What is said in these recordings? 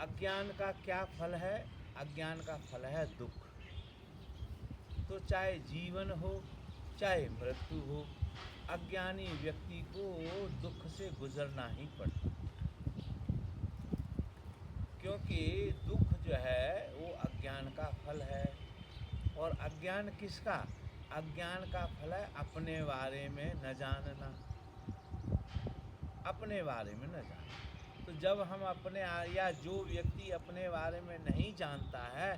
अज्ञान का क्या फल है? अज्ञान का फल है दुख। तो चाहे जीवन हो चाहे मृत्यु हो, अज्ञानी व्यक्ति को दुख से गुजरना ही पड़ता, क्योंकि दुख जो है वो अज्ञान का फल है। और अज्ञान किसका? अज्ञान का फल है अपने बारे में न जानना, अपने बारे में न जानना। तो जब हम अपने या जो व्यक्ति अपने बारे में नहीं जानता है,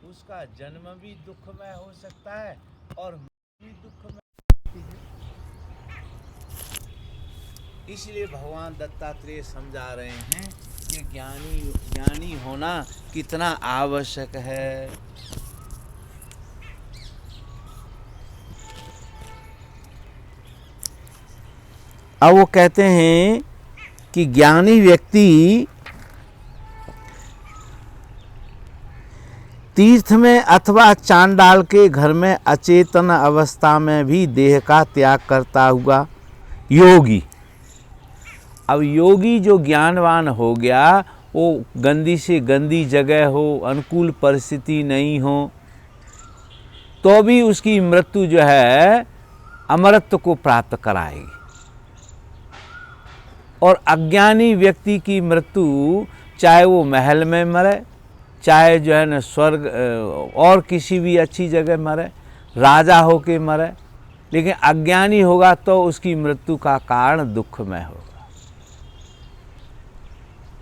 उसका जन्म भी दुखमय हो सकता है और मृत्यु भी दुखमय होती है। इसलिए भगवान दत्तात्रेय समझा रहे हैं कि ज्ञानी होना कितना आवश्यक है। अब वो कहते हैं कि ज्ञानी व्यक्ति तीर्थ में अथवा चांडाल के घर में अचेतन अवस्था में भी देह का त्याग करता हुआ योगी। अब योगी जो ज्ञानवान हो गया, वो गंदी से गंदी जगह हो, अनुकूल परिस्थिति नहीं हो, तो भी उसकी मृत्यु जो है अमरत्व को प्राप्त कराएगी। और अज्ञानी व्यक्ति की मृत्यु चाहे वो महल में मरे, चाहे जो है न स्वर्ग और किसी भी अच्छी जगह मरे, राजा होके मरे, लेकिन अज्ञानी होगा तो उसकी मृत्यु का कारण दुखमय होगा।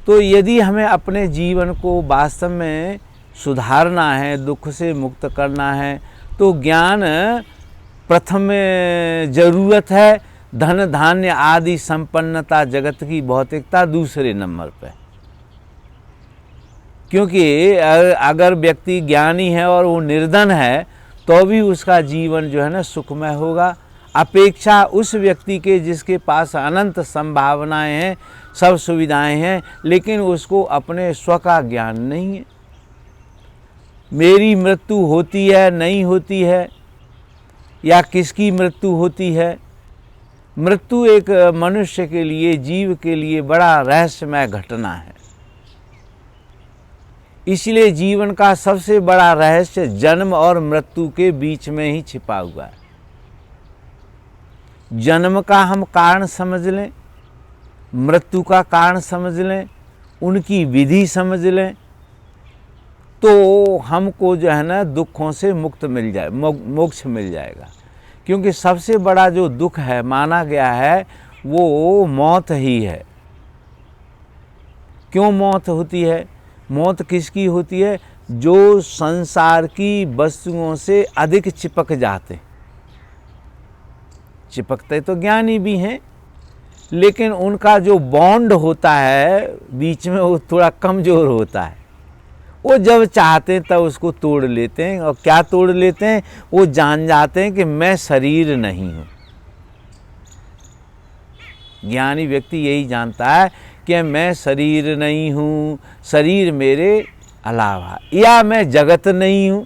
तो यदि हमें अपने जीवन को वास्तव में सुधारना है, दुख से मुक्त करना है, तो ज्ञान प्रथम जरूरत है, धन धान्य आदि संपन्नता जगत की भौतिकता दूसरे नंबर पे। क्योंकि अगर व्यक्ति ज्ञानी है और वो निर्धन है तो भी उसका जीवन जो है ना सुखमय होगा, अपेक्षा उस व्यक्ति के जिसके पास अनंत संभावनाएं हैं, सब सुविधाएं हैं, लेकिन उसको अपने स्व का ज्ञान नहीं है। मेरी मृत्यु होती है नहीं होती है, या किसकी मृत्यु होती है। मृत्यु एक मनुष्य के लिए, जीव के लिए बड़ा रहस्यमय घटना है। इसलिए जीवन का सबसे बड़ा रहस्य जन्म और मृत्यु के बीच में ही छिपा हुआ है। जन्म का हम कारण समझ लें, मृत्यु का कारण समझ लें, उनकी विधि समझ लें, तो हमको जो है ना दुखों से मुक्त मिल जाए, मोक्ष मिल जाएगा। क्योंकि सबसे बड़ा जो दुख है माना गया है वो मौत ही है। क्यों मौत होती है? मौत किसकी होती है? जो संसार की वस्तुओं से अधिक चिपक जाते। चिपकते तो ज्ञानी भी हैं, लेकिन उनका जो बॉन्ड होता है बीच में वो थोड़ा कमजोर होता है। वो जब चाहते हैं तब उसको तोड़ लेते हैं। और क्या तोड़ लेते हैं? वो जान जाते हैं कि मैं शरीर नहीं हूँ। ज्ञानी व्यक्ति यही जानता है कि मैं शरीर नहीं हूँ, शरीर मेरे अलावा, या मैं जगत नहीं हूँ।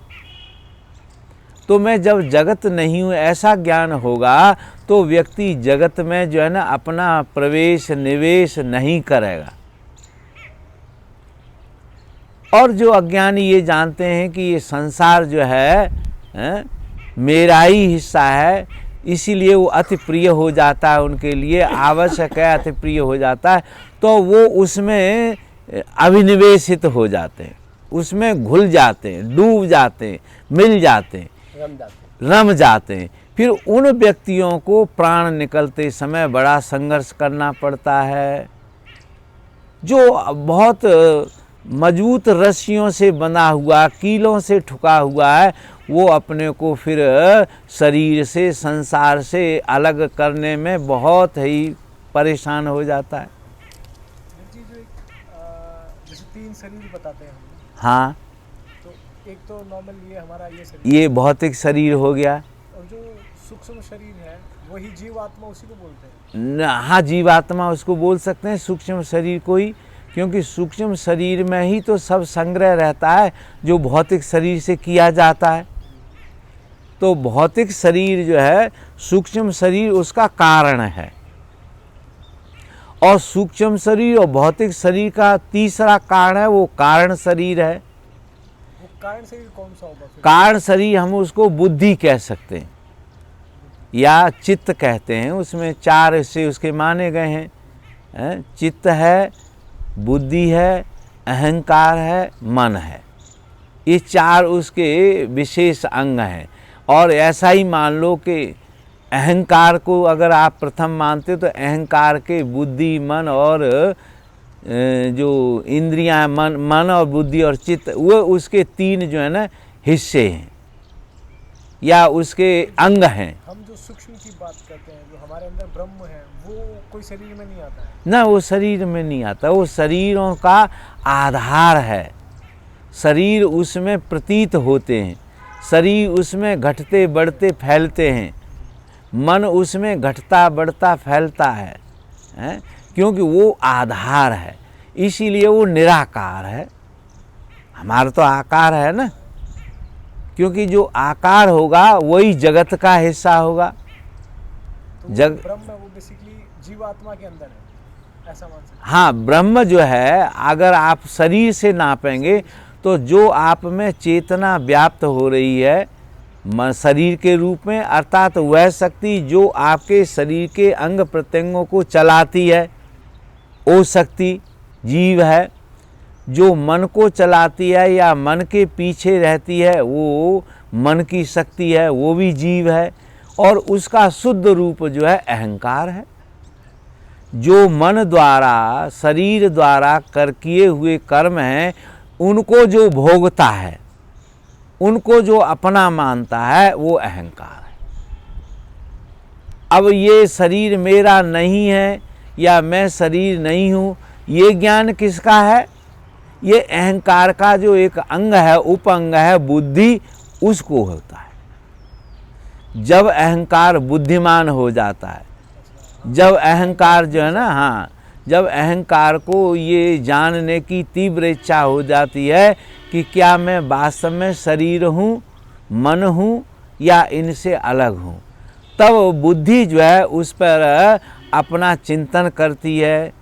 तो मैं जब जगत नहीं हूँ ऐसा ज्ञान होगा तो व्यक्ति जगत में जो है ना अपना प्रवेश निवेश नहीं करेगा। और जो अज्ञानी ये जानते हैं कि ये संसार जो है मेरा ही हिस्सा है, इसीलिए वो अति प्रिय हो जाता है, उनके लिए आवश्यक है, अति प्रिय हो जाता है, तो वो उसमें अभिनिवेशित हो जाते हैं, उसमें घुल जाते हैं, डूब जाते हैं, मिल जाते हैं, रम जाते हैं। फिर उन व्यक्तियों को प्राण निकलते समय बड़ा संघर्ष करना पड़ता है। जो बहुत मजबूत रस्सियों से बना हुआ, कीलों से ठुका हुआ है, वो अपने को फिर शरीर से, संसार से अलग करने में बहुत ही परेशान हो जाता है। जैसे तीन शरीर बताते हैं हम। हाँ, तो एक तो नॉर्मल ये हमारा ये शरीर, ये भौतिक शरीर हो गया। और जो सूक्ष्म शरीर है वही जीवात्मा, उसी को बोलते हैं। हाँ, जीवात्मा उसको बोल सकते हैं, सूक्ष्म शरीर को ही, क्योंकि सूक्ष्म शरीर में ही तो सब संग्रह रहता है जो भौतिक शरीर से किया जाता है। तो भौतिक शरीर जो है, सूक्ष्म शरीर उसका कारण है। और सूक्ष्म शरीर और भौतिक शरीर का तीसरा कारण है, वो कारण शरीर है। वो कारण शरीर कौन सा होगा फिर? कारण शरीर हम उसको बुद्धि कह सकते हैं या चित्त कहते हैं। उसमें 4 हिस्से उसके माने गए हैं। चित्त है, बुद्धि है, अहंकार है, मन है। ये 4 उसके विशेष अंग हैं। और ऐसा ही मान लो कि अहंकार को अगर आप प्रथम मानते हो तो अहंकार के बुद्धि, मन और जो इंद्रियां, मन और बुद्धि और चित्त, वो उसके 3 जो है ना हिस्से हैं या उसके अंग हैं। हम जो सूक्ष्म की बात करते हैं, जो हमारे अंदर ब्रह्म है, वो कोई शरीर में नहीं आता है। ना, वो शरीर में नहीं आता, वो शरीरों का आधार है। शरीर उसमें प्रतीत होते हैं, शरीर उसमें घटते बढ़ते फैलते हैं, मन उसमें घटता बढ़ता फैलता है, क्योंकि वो आधार है। इसीलिए वो निराकार है। हमारा तो आकार है ना, क्योंकि जो आकार होगा वही जगत का हिस्सा होगा। तो ब्रह्म है वो बेसिकली जीवात्मा के अंदर है, ऐसा मान सकते हैं। हाँ, ब्रह्म जो है, अगर आप शरीर से नापेंगे तो जो आप में चेतना व्याप्त हो रही है शरीर के रूप में, अर्थात वह शक्ति जो आपके शरीर के अंग प्रत्यंगों को चलाती है, वो शक्ति जीव है। जो मन को चलाती है या मन के पीछे रहती है, वो मन की शक्ति है, वो भी जीव है। और उसका शुद्ध रूप जो है अहंकार है। जो मन द्वारा, शरीर द्वारा किए हुए कर्म हैं, उनको जो भोगता है, उनको जो अपना मानता है, वो अहंकार है। अब ये शरीर मेरा नहीं है या मैं शरीर नहीं हूँ, ये ज्ञान किसका है? ये अहंकार का जो एक अंग है, उपअंग है, बुद्धि, उसको होता है। जब अहंकार बुद्धिमान हो जाता है, जब अहंकार जो है ना, हाँ, जब अहंकार को ये जानने की तीव्र इच्छा हो जाती है कि क्या मैं वास्तव में शरीर हूँ, मन हूँ या इनसे अलग हूँ, तब बुद्धि जो है उस पर अपना चिंतन करती है।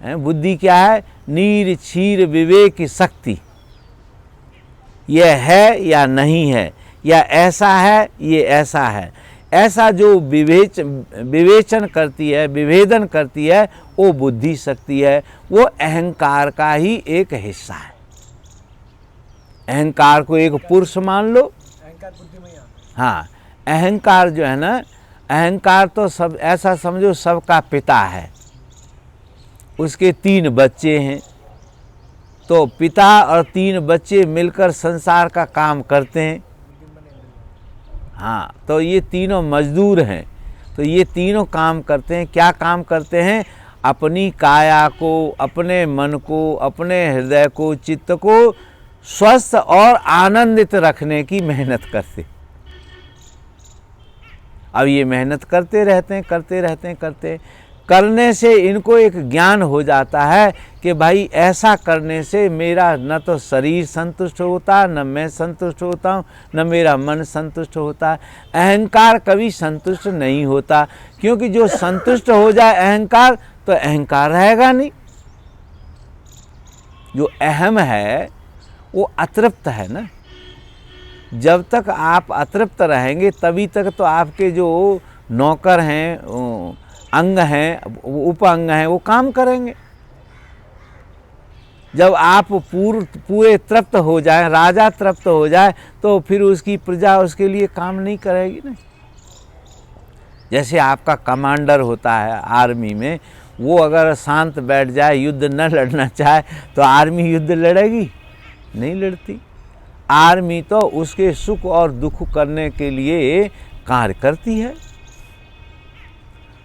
बुद्धि क्या है? नीर क्षीर विवेक शक्ति। यह है या नहीं है, या ऐसा है, ये ऐसा है, ऐसा जो विवेचन करती है, विभेदन करती है, वो बुद्धि शक्ति है। वो अहंकार का ही एक हिस्सा है। अहंकार को एक पुरुष मान लो। अहंकार बुद्धि में ही आता है। हाँ, अहंकार जो है ना, अहंकार तो सब ऐसा समझो सबका पिता है। उसके 3 बच्चे हैं, तो पिता और 3 बच्चे मिलकर संसार का काम करते हैं। हाँ, तो ये तीनों मजदूर हैं। तो ये तीनों काम करते हैं। क्या काम करते हैं? अपनी काया को, अपने मन को, अपने हृदय को, चित्त को स्वस्थ और आनंदित रखने की मेहनत करते। अब ये मेहनत करते रहते हैं, करने से इनको एक ज्ञान हो जाता है कि भाई ऐसा करने से मेरा न तो शरीर संतुष्ट होता, न मैं संतुष्ट होता हूँ, न मेरा मन संतुष्ट होता। अहंकार कभी संतुष्ट नहीं होता, क्योंकि जो संतुष्ट हो जाए अहंकार, तो अहंकार रहेगा नहीं। जो अहम है वो अतृप्त है ना। जब तक आप अतृप्त रहेंगे तभी तक तो आपके जो नौकर हैं, अंग हैं, उप अंग हैं, वो काम करेंगे। जब आप पूरे तृप्त हो जाए, राजा तृप्त हो जाए, तो फिर उसकी प्रजा उसके लिए काम नहीं करेगी ना। जैसे आपका कमांडर होता है आर्मी में, वो अगर शांत बैठ जाए, युद्ध न लड़ना चाहे, तो आर्मी युद्ध लड़ेगी? नहीं लड़ती। आर्मी तो उसके सुख और दुख करने के लिए कार्य करती है।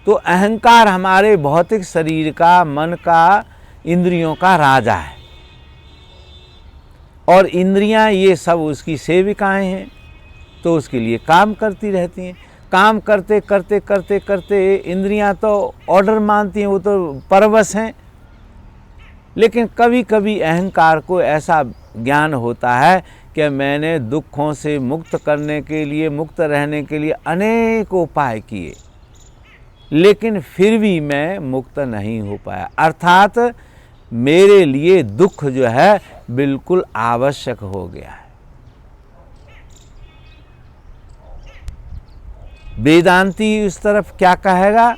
तो अहंकार हमारे भौतिक शरीर का, मन का, इंद्रियों का राजा है, और इंद्रियां ये सब उसकी सेविकाएं हैं, तो उसके लिए काम करती रहती हैं। काम करते करते करते करते इंद्रियां तो ऑर्डर मानती हैं, वो तो परवश हैं। लेकिन कभी कभी अहंकार को ऐसा ज्ञान होता है कि मैंने दुखों से मुक्त करने के लिए, मुक्त रहने के लिए अनेक उपाय किए, लेकिन फिर भी मैं मुक्त नहीं हो पाया। अर्थात मेरे लिए दुख जो है बिल्कुल आवश्यक हो गया है। वेदांती उस तरफ क्या कहेगा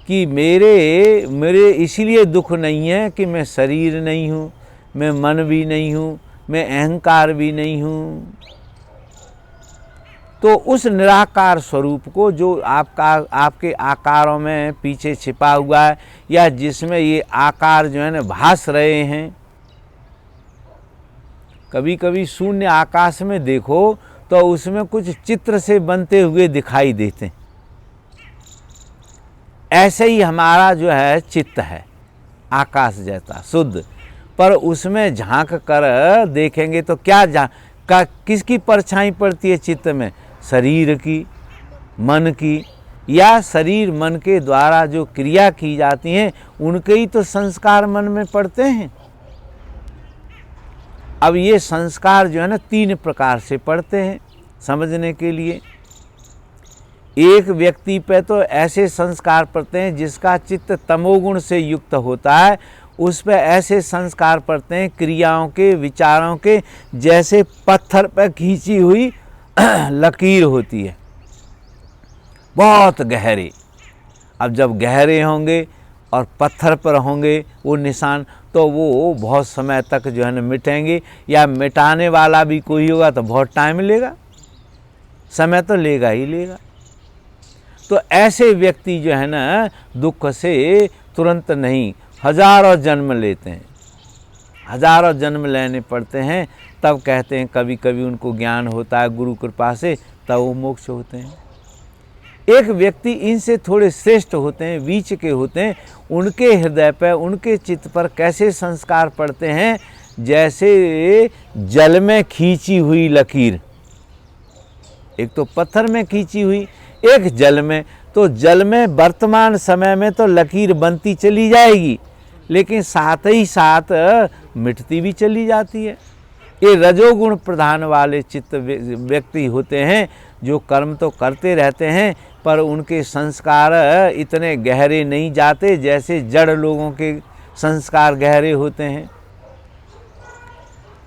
कि मेरे इसीलिए दुख नहीं है कि मैं शरीर नहीं हूँ, मैं मन भी नहीं हूँ, मैं अहंकार भी नहीं हूँ। तो उस निराकार स्वरूप को जो आपके आकारों में पीछे छिपा हुआ है, या जिसमें ये आकार जो है ना भास रहे हैं, कभी कभी शून्य आकाश में देखो तो उसमें कुछ चित्र से बनते हुए दिखाई देते हैं। ऐसे ही हमारा जो है चित्त है आकाश जैसा शुद्ध, पर उसमें झांक कर देखेंगे तो किसकी परछाई पड़ती है चित्त में? शरीर की, मन की, या शरीर मन के द्वारा जो क्रिया की जाती हैं उनके ही तो संस्कार मन में पड़ते हैं। अब ये संस्कार जो है ना 3 प्रकार से पड़ते हैं समझने के लिए। एक व्यक्ति पे तो ऐसे संस्कार पड़ते हैं जिसका चित्त तमोगुण से युक्त होता है, उस पे ऐसे संस्कार पड़ते हैं क्रियाओं के, विचारों के, जैसे पत्थर पे खींची हुई लकीर होती है, बहुत गहरे। अब जब गहरे होंगे और पत्थर पर होंगे वो निशान, तो वो बहुत समय तक जो है ना मिटेंगे, या मिटाने वाला भी कोई होगा तो बहुत टाइम लेगा, समय तो लेगा ही लेगा। तो ऐसे व्यक्ति जो है ना दुख से तुरंत नहीं, हजारों जन्म लेते हैं, हजारों जन्म लेने पड़ते हैं, तब कहते हैं कभी कभी उनको ज्ञान होता है गुरु कृपा से, तब वो मोक्ष होते हैं। एक व्यक्ति इनसे थोड़े श्रेष्ठ होते हैं, बीच के होते हैं, उनके हृदय पर, उनके चित्त पर कैसे संस्कार पड़ते हैं? जैसे जल में खींची हुई लकीर, एक तो पत्थर में खींची हुई, एक जल में। तो जल में वर्तमान समय में तो लकीर बनती चली जाएगी, लेकिन साथ ही साथ मिटती भी चली जाती है। ये रजोगुण प्रधान वाले चित्त व्यक्ति होते हैं जो कर्म तो करते रहते हैं, पर उनके संस्कार इतने गहरे नहीं जाते जैसे जड़ लोगों के संस्कार गहरे होते हैं।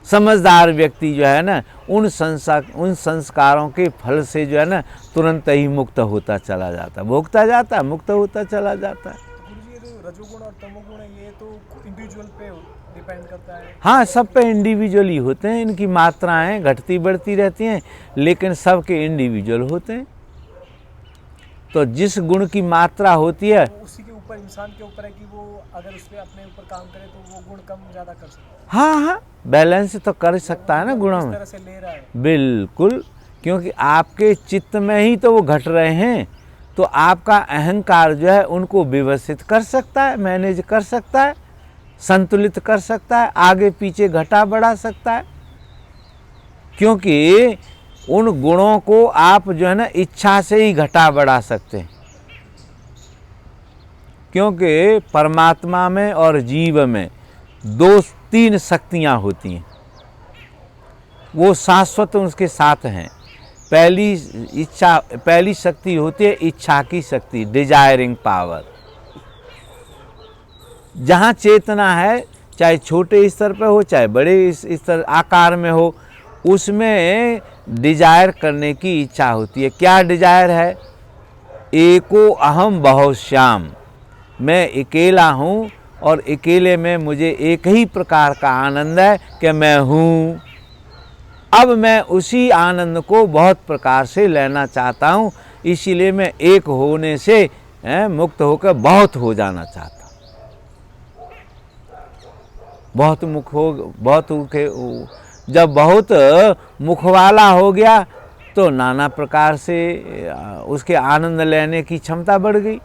समझदार व्यक्ति जो है ना उन संस्कारों के फल से जो है ना तुरंत ही मुक्त होता चला जाता, भोगता जाता, मुक्त होता चला जाता है। गुरुजी, ये जो रजोगुण और तमोगुण है, ये तो इंडिविजुअल पे डिपेंड करता है? हाँ, सब पे इंडिविजुअली होते हैं, इनकी मात्राएं घटती बढ़ती रहती हैं, लेकिन सबके इंडिविजुअल होते हैं। तो जिस गुण की मात्रा होती है, तो उसी के ऊपर, इंसान के ऊपर है कि वो अगर उस पे अपने ऊपर काम करे तो वो गुण कम ज़्यादा कर सकता है। हाँ हाँ, बैलेंस तो कर सकता है ना गुणों में, इस तरह से ले रहा है। बिल्कुल, क्योंकि आपके चित्त में ही तो वो घट रहे हैं, तो आपका अहंकार जो है उनको व्यवस्थित कर सकता है, मैनेज कर सकता है, संतुलित कर सकता है, आगे पीछे घटा बढ़ा सकता है। क्योंकि उन गुणों को आप जो है ना इच्छा से ही घटा बढ़ा सकते हैं, क्योंकि परमात्मा में और जीव में 2-3 शक्तियाँ होती हैं, वो शाश्वत उसके साथ हैं। पहली शक्ति होती है इच्छा की शक्ति, डिजायरिंग पावर। जहाँ चेतना है, चाहे छोटे स्तर पर हो चाहे बड़े स्तर आकार में हो, उसमें डिजायर करने की इच्छा होती है। क्या डिजायर है? एको अहम बहुश्याम, मैं अकेला हूँ और अकेले में मुझे एक ही प्रकार का आनंद है कि मैं हूँ। अब मैं उसी आनंद को बहुत प्रकार से लेना चाहता हूँ, इसीलिए मैं एक होने से मुक्त होकर बहुत हो जाना चाहता हूँ। जब बहुत मुख वाला हो गया तो नाना प्रकार से उसके आनंद लेने की क्षमता बढ़ गई।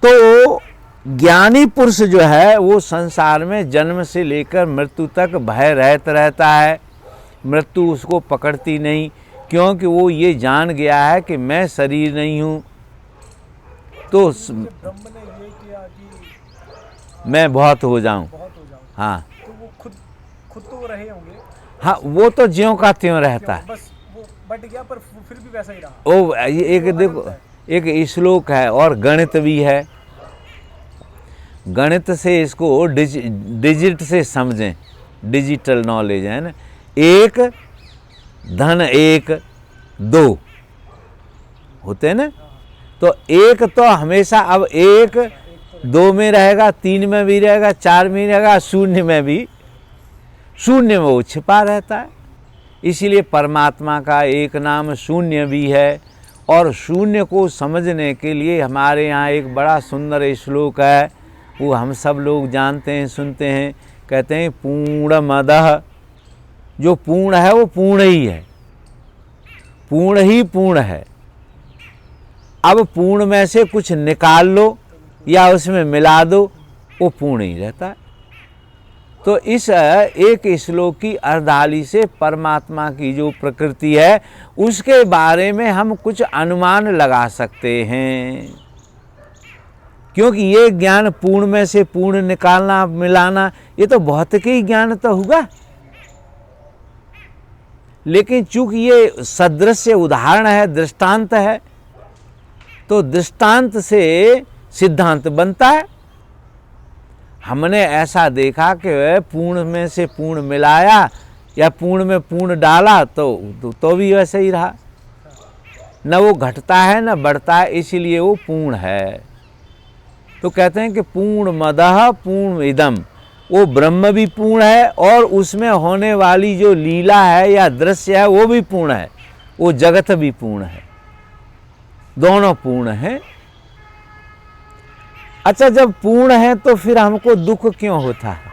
तो ज्ञानी पुरुष जो है वो संसार में जन्म से लेकर मृत्यु तक भय रहता है, मृत्यु उसको पकड़ती नहीं, क्योंकि वो ये जान गया है कि मैं शरीर नहीं हूँ। तो ब्रह्म ने ये किया कि मैं बहुत हो जाऊं। हाँ, तो वो खुद तो रहे होंगे। हाँ, वो तो ज्यों का त्यों रहता है। बस वो बट गया, पर फिर भी वैसा ही रहा। ओ ये एक देखो, एक श्लोक है और गणित भी है। गणित से इसको डिजिट से समझें, डिजिटल नॉलेज है ना। 1 धन 1 2 होते हैं ना। तो 1 तो हमेशा अब 1 2 में रहेगा, 3 में भी रहेगा, 4 में रहेगा, 0 में भी, 0 में वो छिपा रहता है। इसीलिए परमात्मा का एक नाम शून्य भी है। और शून्य को समझने के लिए हमारे यहाँ एक बड़ा सुंदर श्लोक है, वो हम सब लोग जानते हैं, सुनते हैं। कहते हैं पूर्णमदः, जो पूर्ण है वो पूर्ण ही है, पूर्ण ही पूर्ण है। अब पूर्ण में से कुछ निकाल लो या उसमें मिला दो, वो पूर्ण ही रहता है। तो इस एक श्लोक की अर्धाली से परमात्मा की जो प्रकृति है उसके बारे में हम कुछ अनुमान लगा सकते हैं, क्योंकि ये ज्ञान पूर्ण में से पूर्ण निकालना मिलाना ये तो भौतिकी ज्ञान तो होगा। लेकिन चूंकि ये सदृश्य उदाहरण है, दृष्टांत है, तो दृष्टांत से सिद्धांत बनता है। हमने ऐसा देखा कि पूर्ण में से पूर्ण मिलाया या पूर्ण में पूर्ण डाला तो भी वैसे ही रहा, न वो घटता है न बढ़ता है, इसीलिए वो पूर्ण है। तो कहते हैं कि पूर्ण मदः पूर्ण इदम, वो ब्रह्म भी पूर्ण है और उसमें होने वाली जो लीला है या दृश्य है वो भी पूर्ण है, वो जगत भी पूर्ण है, दोनों पूर्ण हैं। अच्छा, जब पूर्ण है तो फिर हमको दुख क्यों होता है?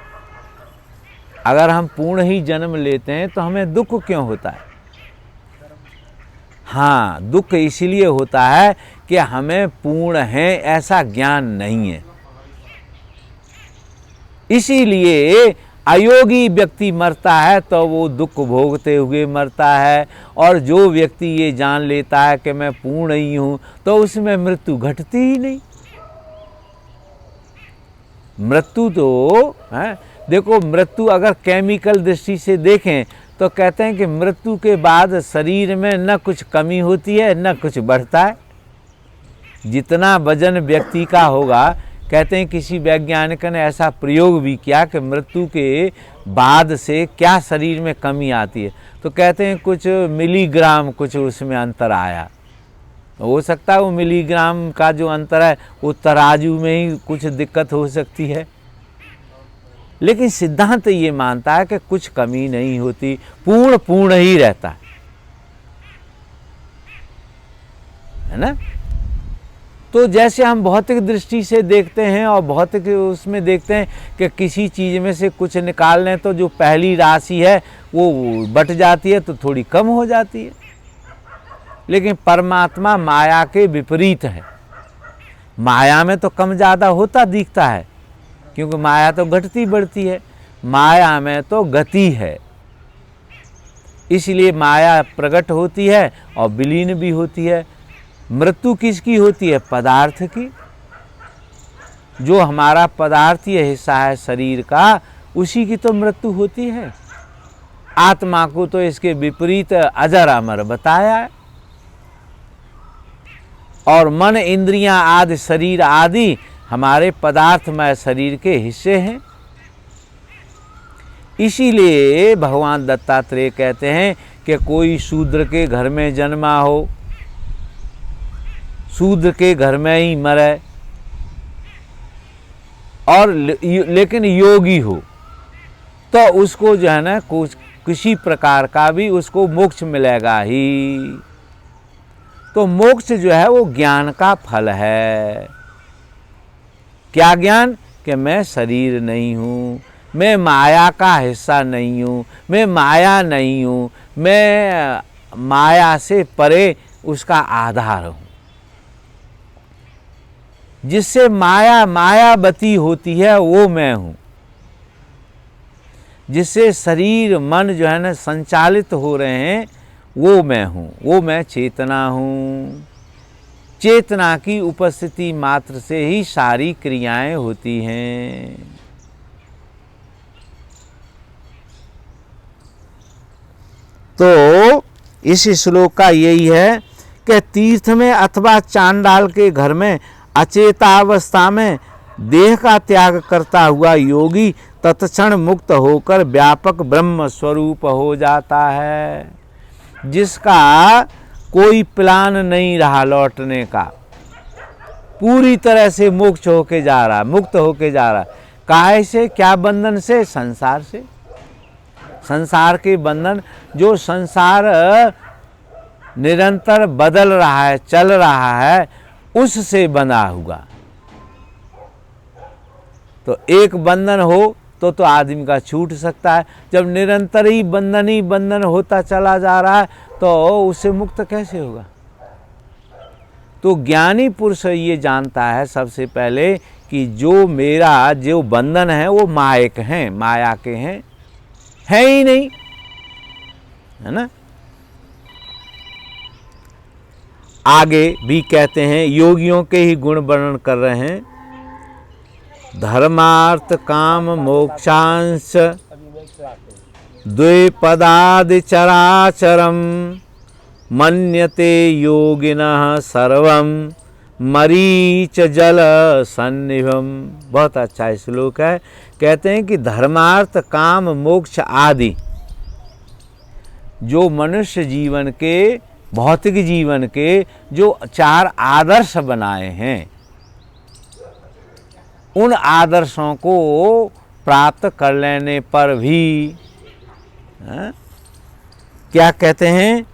अगर हम पूर्ण ही जन्म लेते हैं तो हमें दुख क्यों होता है? हाँ, दुख इसलिए होता है कि हमें पूर्ण है ऐसा ज्ञान नहीं है। इसीलिए अयोगी व्यक्ति मरता है तो वो दुख भोगते हुए मरता है, और जो व्यक्ति ये जान लेता है कि मैं पूर्ण ही हूँ तो उसमें मृत्यु घटती ही नहीं। मृत्यु तो है, देखो मृत्यु अगर केमिकल दृष्टि से देखें तो कहते हैं कि मृत्यु के बाद शरीर में न कुछ कमी होती है न कुछ बढ़ता है। जितना वजन व्यक्ति का होगा, कहते हैं किसी वैज्ञानिक ने ऐसा प्रयोग भी किया कि मृत्यु के बाद से क्या शरीर में कमी आती है, तो कहते हैं कुछ मिलीग्राम कुछ उसमें अंतर आया। हो सकता है वो मिलीग्राम का जो अंतर है वो तराजू में ही कुछ दिक्कत हो सकती है, लेकिन सिद्धांत ये मानता है कि कुछ कमी नहीं होती, पूर्ण पूर्ण ही रहता है ना। तो जैसे हम भौतिक दृष्टि से देखते हैं और भौतिक उसमें देखते हैं कि किसी चीज़ में से कुछ निकाल लें तो जो पहली राशि है वो बट जाती है, तो थोड़ी कम हो जाती है। लेकिन परमात्मा माया के विपरीत है। माया में तो कम ज़्यादा होता दिखता है, क्योंकि माया तो घटती बढ़ती है, माया में तो गति है। इसलिए माया प्रकट होती है और विलीन भी होती है। मृत्यु किसकी होती है? पदार्थ की। जो हमारा पदार्थीय हिस्सा है शरीर का, उसी की तो मृत्यु होती है। आत्मा को तो इसके विपरीत अजर अमर बताया है। और मन, इंद्रियां आदि, शरीर आदि हमारे पदार्थमय शरीर के हिस्से हैं। इसीलिए भगवान दत्तात्रेय कहते हैं कि कोई शूद्र के घर में जन्मा हो, शूद्र के घर में ही मरे, और लेकिन योगी हो, तो उसको जो है ना कुछ किसी प्रकार का भी उसको मोक्ष मिलेगा ही। तो मोक्ष जो है वो ज्ञान का फल है। क्या ज्ञान? कि मैं शरीर नहीं हूँ, मैं माया का हिस्सा नहीं हूँ, मैं माया नहीं हूँ, मैं माया से परे उसका आधार हूँ। जिससे माया मायावती होती है वो मैं हूँ। जिससे शरीर मन जो है ना संचालित हो रहे हैं वो मैं हूँ, वो मैं चेतना हूँ। चेतना की उपस्थिति मात्र से ही सारी क्रियाएं होती हैं। तो इस श्लोक का यही है कि तीर्थ में अथवा चांडाल के घर में अचेतावस्था में देह का त्याग करता हुआ योगी तत्क्षण मुक्त होकर व्यापक ब्रह्म स्वरूप हो जाता है, जिसका कोई प्लान नहीं रहा लौटने का, पूरी तरह से मोक्ष होके जा रहा, मुक्त होके जा रहा। काहे से? क्या बंधन से? संसार से। संसार के बंधन, जो संसार निरंतर बदल रहा है, चल रहा है, उससे बंधा हुआ। तो एक बंधन हो तो आदमी का छूट सकता है। जब निरंतर ही बंधन होता चला जा रहा है तो उससे मुक्त कैसे होगा? तो ज्ञानी पुरुष ये जानता है सबसे पहले कि जो मेरा जो बंधन है वो मायक हैं, माया के हैं, है ही नहीं, है ना। आगे भी कहते हैं, योगियों के ही गुण वर्णन कर रहे हैं। धर्मार्थ काम मोक्षांश द्विपदादि चराचरम मन्यते योगिनः सर्वं मरीच जल सन्निभम। बहुत अच्छा श्लोक है। कहते हैं कि धर्मार्थ काम मोक्ष आदि जो मनुष्य जीवन के, भौतिक जीवन के जो 4 आदर्श बनाए हैं, उन आदर्शों को प्राप्त कर लेने पर भी क्या कहते हैं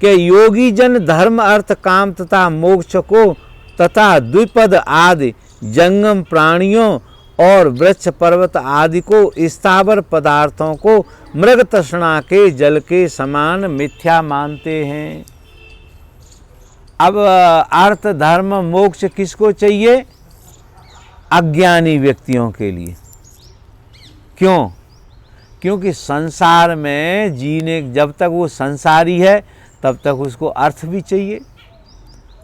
कि योगी जन धर्म अर्थ काम तथा मोक्ष को तथा द्विपद आदि जंगम प्राणियों और वृक्ष पर्वत आदि को स्थावर पदार्थों को मृग तृष्णा के जल के समान मिथ्या मानते हैं। अब अर्थ धर्म मोक्ष किसको चाहिए? अज्ञानी व्यक्तियों के लिए। क्यों? क्योंकि संसार में जीने, जब तक वो संसारी है तब तक उसको अर्थ भी चाहिए,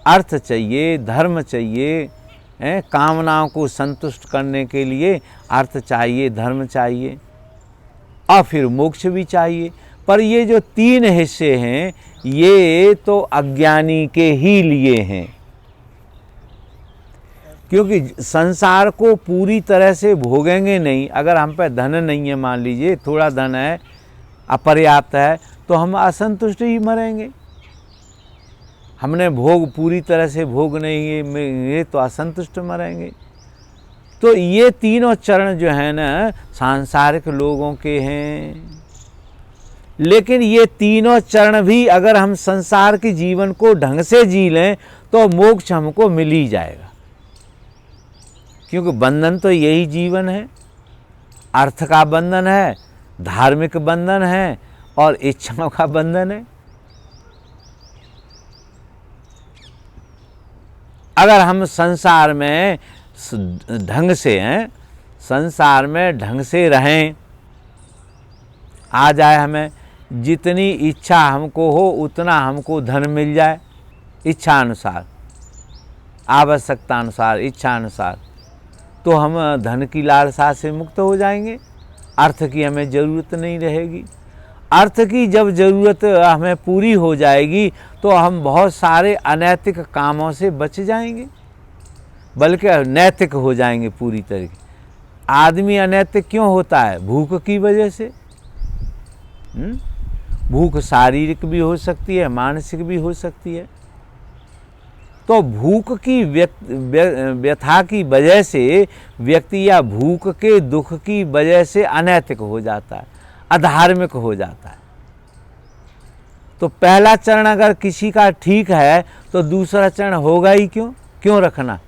अर्थ चाहिए, धर्म चाहिए, कामनाओं को संतुष्ट करने के लिए अर्थ चाहिए, धर्म चाहिए और फिर मोक्ष भी चाहिए। पर ये जो 3 हिस्से हैं ये तो अज्ञानी के ही लिए हैं, क्योंकि संसार को पूरी तरह से भोगेंगे नहीं। अगर हम पे धन नहीं है, मान लीजिए थोड़ा धन है, अपर्याप्त है, तो हम असंतुष्ट ही मरेंगे। हमने भोग पूरी तरह से भोग नहीं मिले तो असंतुष्ट मरेंगे। तो ये तीनों चरण जो है ना सांसारिक लोगों के हैं, लेकिन ये तीनों चरण भी अगर हम संसार के जीवन को ढंग से जी लें तो मोक्ष हमको मिल ही जाएगा। क्योंकि बंधन तो यही जीवन है, अर्थ का बंधन है, धार्मिक बंधन है और इच्छाओं का बंधन है। अगर हम संसार में ढंग से हैं, संसार में ढंग से रहें, आ जाए हमें जितनी इच्छा हमको हो उतना हमको धन मिल जाए, इच्छा अनुसार, आवश्यकता अनुसार, इच्छा अनुसार, तो हम धन की लालसा से मुक्त हो जाएंगे। अर्थ की हमें ज़रूरत नहीं रहेगी। अर्थ की जब ज़रूरत हमें पूरी हो जाएगी तो हम बहुत सारे अनैतिक कामों से बच जाएंगे, बल्कि नैतिक हो जाएंगे पूरी तरीके। आदमी अनैतिक क्यों होता है? भूख की वजह से। भूख शारीरिक भी हो सकती है, मानसिक भी हो सकती है। तो भूख की व्यथा की वजह से व्यक्ति या भूख के दुख की वजह से अनैतिक हो जाता है, अधार्मिक हो जाता है। तो पहला चरण अगर किसी का ठीक है तो दूसरा चरण होगा ही क्यों रखना?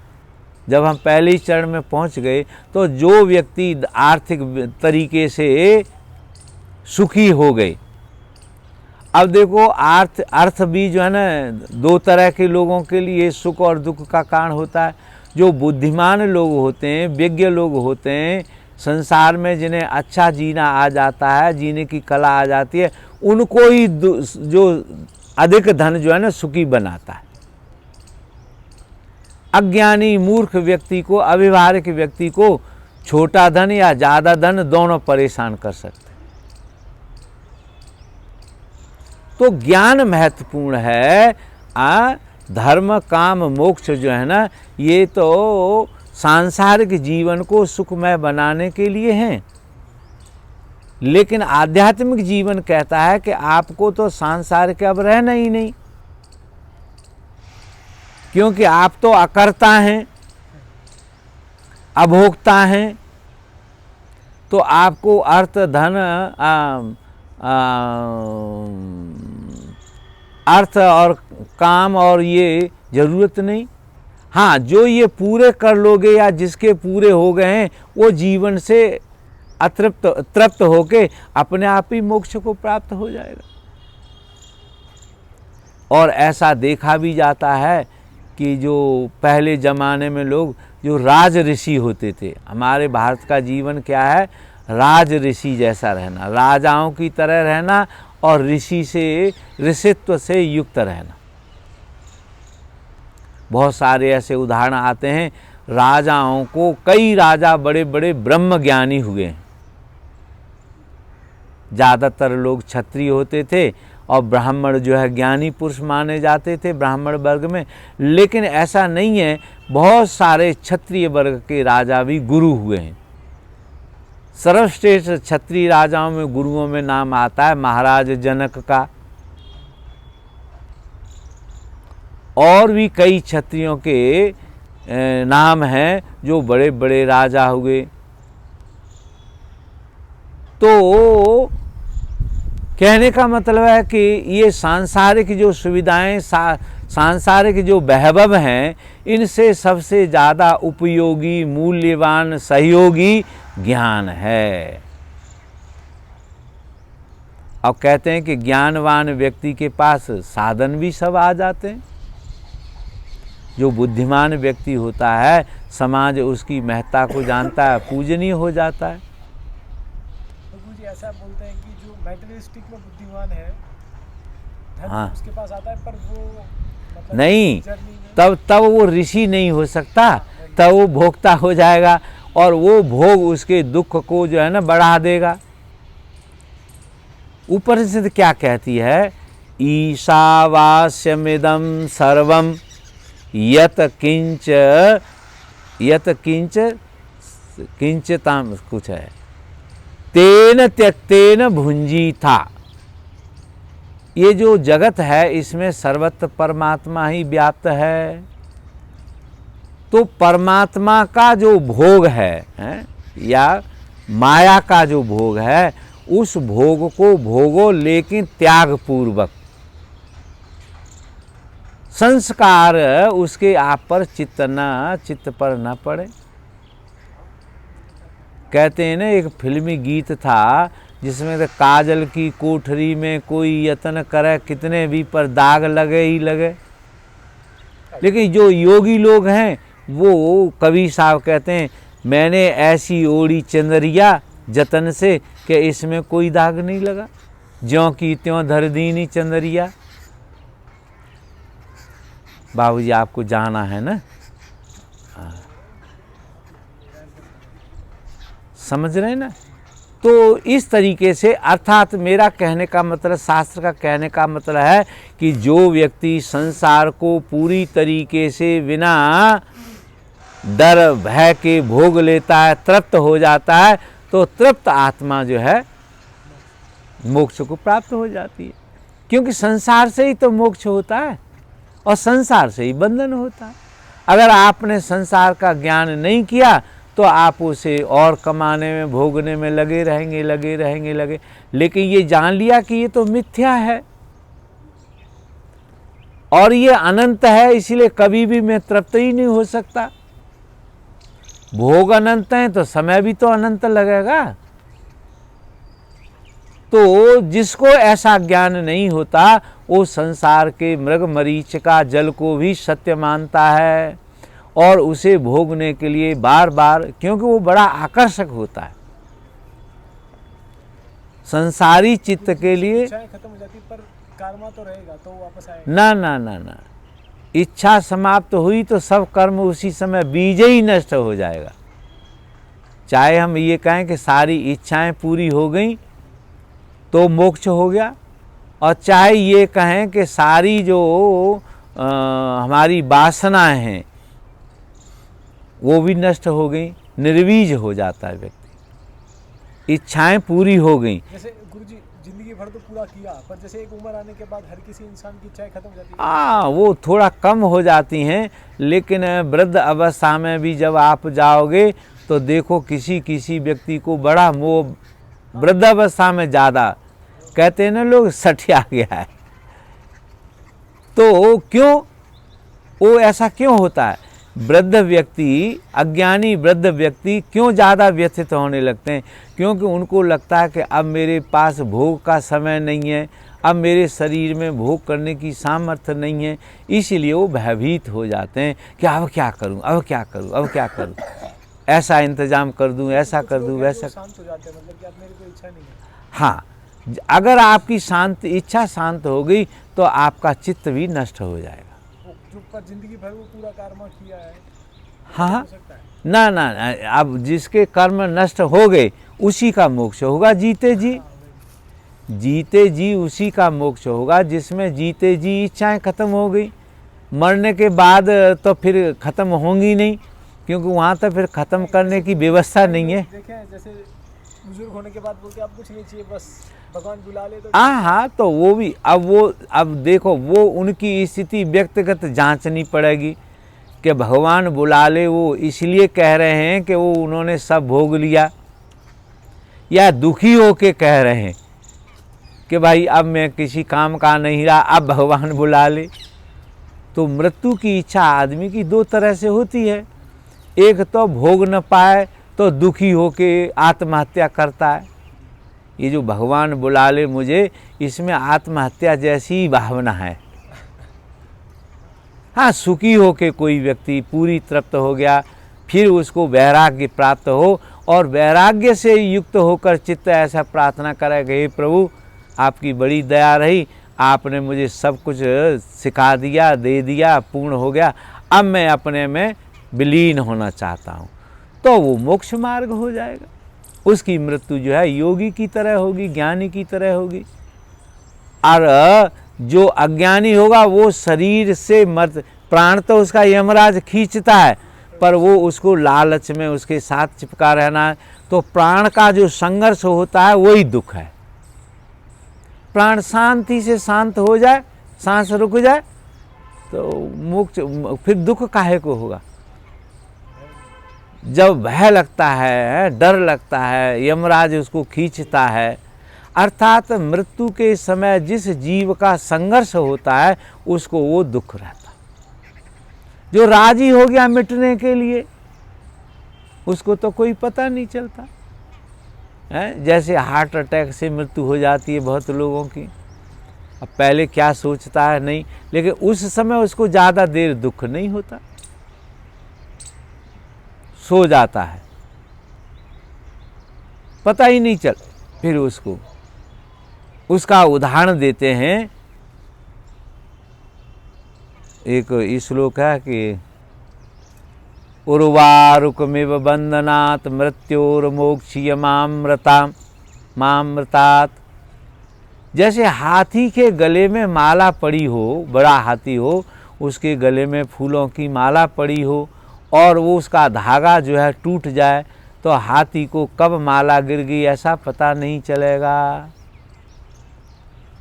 जब हम पहले ही चरण में पहुंच गए तो जो व्यक्ति आर्थिक तरीके से सुखी हो गए, अब देखो अर्थ भी जो है ना 2 तरह के लोगों के लिए सुख और दुख का कारण होता है। जो बुद्धिमान लोग होते हैं, विज्ञ लोग होते हैं, संसार में जिन्हें अच्छा जीना आ जाता है, जीने की कला आ जाती है, उनको ही जो अधिक धन जो है ना सुखी बनाता है। अज्ञानी मूर्ख व्यक्ति को, अव्यवहारिक व्यक्ति को छोटा धन या ज़्यादा धन दोनों परेशान कर सकते हैं। तो ज्ञान महत्वपूर्ण है। धर्म काम मोक्ष जो है ना, ये तो सांसारिक जीवन को सुखमय बनाने के लिए हैं, लेकिन आध्यात्मिक जीवन कहता है कि आपको तो सांसारिक अब रहना ही नहीं, क्योंकि आप तो अकर्ता हैं, अभोक्ता हैं। तो आपको अर्थ धन अर्थ और काम और ये जरूरत नहीं। हाँ, जो ये पूरे कर लोगे या जिसके पूरे हो गए हैं, वो जीवन से तृप्त होके अपने आप ही मोक्ष को प्राप्त हो जाएगा। और ऐसा देखा भी जाता है कि जो पहले ज़माने में लोग जो राज ऋषि होते थे, हमारे भारत का जीवन क्या है, राज ऋषि जैसा रहना, राजाओं की तरह रहना और ऋषित्व से युक्त रहना। बहुत सारे ऐसे उदाहरण आते हैं, राजाओं को कई राजा बड़े बड़े ब्रह्मज्ञानी हुए हैं। ज़्यादातर लोग क्षत्रिय होते थे और ब्राह्मण जो है ज्ञानी पुरुष माने जाते थे ब्राह्मण वर्ग में, लेकिन ऐसा नहीं है, बहुत सारे क्षत्रिय वर्ग के राजा भी गुरु हुए हैं। सर्वश्रेष्ठ क्षत्रिय राजाओं में गुरुओं में नाम आता है महाराज जनक का, और भी कई क्षत्रियों के नाम हैं जो बड़े बड़े राजा हुए। तो कहने का मतलब है कि ये सांसारिक जो सुविधाएं, सांसारिक जो वैभव हैं, इनसे सबसे ज़्यादा उपयोगी, मूल्यवान, सहयोगी ज्ञान है। और कहते हैं कि ज्ञानवान व्यक्ति के पास साधन भी सब आ जाते हैं। जो बुद्धिमान व्यक्ति होता है, समाज उसकी महत्ता को जानता है, पूजनीय हो जाता है। तो गुरुजी ऐसा बोलते हैं कि जो मैटेरियलिस्टिक में बुद्धिमान है, धन हाँ, उसके पास आता है, पर वो मतलब नहीं, जर्नी तब वो ऋषि नहीं हो सकता, तब वो भोक्ता हो जाएगा और वो भोग उसके दुख को जो है ना बढ़ा देगा। उपनिषद क्या कहती है, ईशावास्यमिदं सर्वं यत किंच किंचताम कुछ है, तेन त्यक्तेन भुंजी था। ये जो जगत है इसमें सर्वत्र परमात्मा ही व्याप्त है। तो परमात्मा का जो भोग है, या माया का जो भोग है, उस भोग को भोगो, लेकिन त्याग पूर्वक। संस्कार उसके आप पर चित्त पर न पड़े। कहते हैं ना, एक फिल्मी गीत था जिसमें तो काजल की कोठरी में कोई यत्न करे, कितने भी पर दाग लगे ही लगे। लेकिन जो योगी लोग हैं, वो कवि साहब कहते हैं, मैंने ऐसी ओढ़ी चंदरिया जतन से कि इसमें कोई दाग नहीं लगा, ज्यों की त्यों धर दीनी चंदरिया। बाबूजी आपको जाना है ना, समझ रहे हैं ना। तो इस तरीके से, अर्थात मेरा कहने का मतलब, शास्त्र का कहने का मतलब है कि जो व्यक्ति संसार को पूरी तरीके से बिना डर भय के भोग लेता है, तृप्त हो जाता है, तो तृप्त आत्मा जो है मोक्ष को प्राप्त हो जाती है। क्योंकि संसार से ही तो मोक्ष होता है और संसार से ही बंधन होता है। अगर आपने संसार का ज्ञान नहीं किया तो आप उसे और कमाने में, भोगने में लगे रहेंगे। लेकिन ये जान लिया कि ये तो मिथ्या है और ये अनंत है, इसलिए कभी भी मैं तृप्त ही नहीं हो सकता। भोग अनंत है तो समय भी तो अनंत लगेगा। तो जिसको ऐसा ज्ञान नहीं होता, वो संसार के मृग मरीचिका जल को भी सत्य मानता है और उसे भोगने के लिए बार बार, क्योंकि वो बड़ा आकर्षक होता है संसारी चित्त के लिए। इच्छाएं खत्म हो जाती, पर कर्म तो रहेगा, तो वापस आएगा। ना, इच्छा समाप्त हुई तो सब कर्म उसी समय बीज ही नष्ट हो जाएगा। चाहे हम ये कहें कि सारी इच्छाएं पूरी हो गई तो मोक्ष हो गया, और चाहे ये कहें कि सारी जो हमारी वासनाएं हैं वो भी नष्ट हो गई, निर्वीज हो जाता है व्यक्ति, इच्छाएं पूरी हो गई। जैसे गुरुजी जिंदगी भर तो पूरा किया, पर जैसे एक उम्र आने के बाद हर किसी इंसान की इच्छाएं खत्म हो जाती है। वो थोड़ा कम हो जाती हैं, लेकिन वृद्ध अवस्था में भी जब आप जाओगे तो देखो किसी किसी व्यक्ति को बड़ा मोह, वृद्धावस्था में ज़्यादा, कहते हैं ना लोग, सठिया गया है। तो क्यों, वो ऐसा क्यों होता है? वृद्ध व्यक्ति, अज्ञानी वृद्ध व्यक्ति क्यों ज़्यादा व्यथित होने लगते हैं? क्योंकि उनको लगता है कि अब मेरे पास भोग का समय नहीं है, अब मेरे शरीर में भोग करने की सामर्थ्य नहीं है, इसलिए वो भयभीत हो जाते हैं कि अब क्या करूं, अब क्या करूं, अब क्या करूं, ऐसा इंतजाम कर दूं, ऐसा कर दूं, वैसा। शांत हो जाते हैं, मतलब कि अब मेरी कोई इच्छा नहीं है। हाँ, अगर आपकी इच्छा शांत हो गई तो आपका चित्त भी नष्ट हो जाएगा। जो पर जिंदगी भर वो पूरा कर्म किया है, हाँ हो सकता है। ना, अब जिसके कर्म नष्ट हो गए उसी का मोक्ष होगा, जीते जी उसी का मोक्ष होगा, जिसमें जीते जी इच्छाएं खत्म हो गई। मरने के बाद तो फिर खत्म होंगी नहीं, क्योंकि वहाँ तो फिर खत्म करने की व्यवस्था नहीं है। देखें जैसे बुजुर्ग होने के बाद बोलते आप कुछ नहीं चाहिए, बस भगवान बुला ले तो। हाँ, तो वो भी अब देखो, वो उनकी स्थिति व्यक्तिगत जांचनी पड़ेगी कि भगवान बुला ले, वो इसलिए कह रहे हैं कि वो उन्होंने सब भोग लिया, या दुखी होके कह रहे हैं कि भाई अब मैं किसी काम का नहीं रहा, अब भगवान बुला ले। तो मृत्यु की इच्छा आदमी की दो तरह से होती है, एक तो भोग न पाए तो दुखी होके आत्महत्या करता है। ये जो भगवान बुला ले मुझे, इसमें आत्महत्या जैसी ही भावना है। हाँ, सुखी होके कोई व्यक्ति पूरी तृप्त हो गया, फिर उसको वैराग्य प्राप्त हो, और वैराग्य से युक्त होकर चित्त ऐसा प्रार्थना करे कि हे प्रभु, आपकी बड़ी दया रही, आपने मुझे सब कुछ सिखा दिया, दे दिया, पूर्ण हो गया, अब मैं अपने में विलीन होना चाहता हूँ, तो वो मोक्ष मार्ग हो जाएगा। उसकी मृत्यु जो है योगी की तरह होगी, ज्ञानी की तरह होगी। और जो अज्ञानी होगा वो शरीर से प्राण तो उसका यमराज खींचता है, पर वो उसको लालच में उसके साथ चिपका रहना है, तो प्राण का जो संघर्ष होता है वही दुख है। प्राण शांति से शांत हो जाए, सांस रुक जाए, तो मोक्ष, फिर दुख काहे को होगा? जब भय लगता है, डर लगता है, यमराज उसको खींचता है, अर्थात मृत्यु के समय जिस जीव का संघर्ष होता है उसको वो दुख रहता। जो राजी हो गया मिटने के लिए, उसको तो कोई पता नहीं चलता है। जैसे हार्ट अटैक से मृत्यु हो जाती है बहुत लोगों की, अब पहले क्या सोचता है नहीं, लेकिन उस समय उसको ज़्यादा देर दुख नहीं होता, सो जाता है, पता ही नहीं चल। फिर उसका उदाहरण देते हैं, एक श्लोक है कि उर्वारुकमिव बंधनात् मृत्योर्मोक्ष्य मामृतात्। जैसे हाथी के गले में माला पड़ी हो, बड़ा हाथी हो, उसके गले में फूलों की माला पड़ी हो, और वो उसका धागा जो है टूट जाए, तो हाथी को कब माला गिर गई ऐसा पता नहीं चलेगा,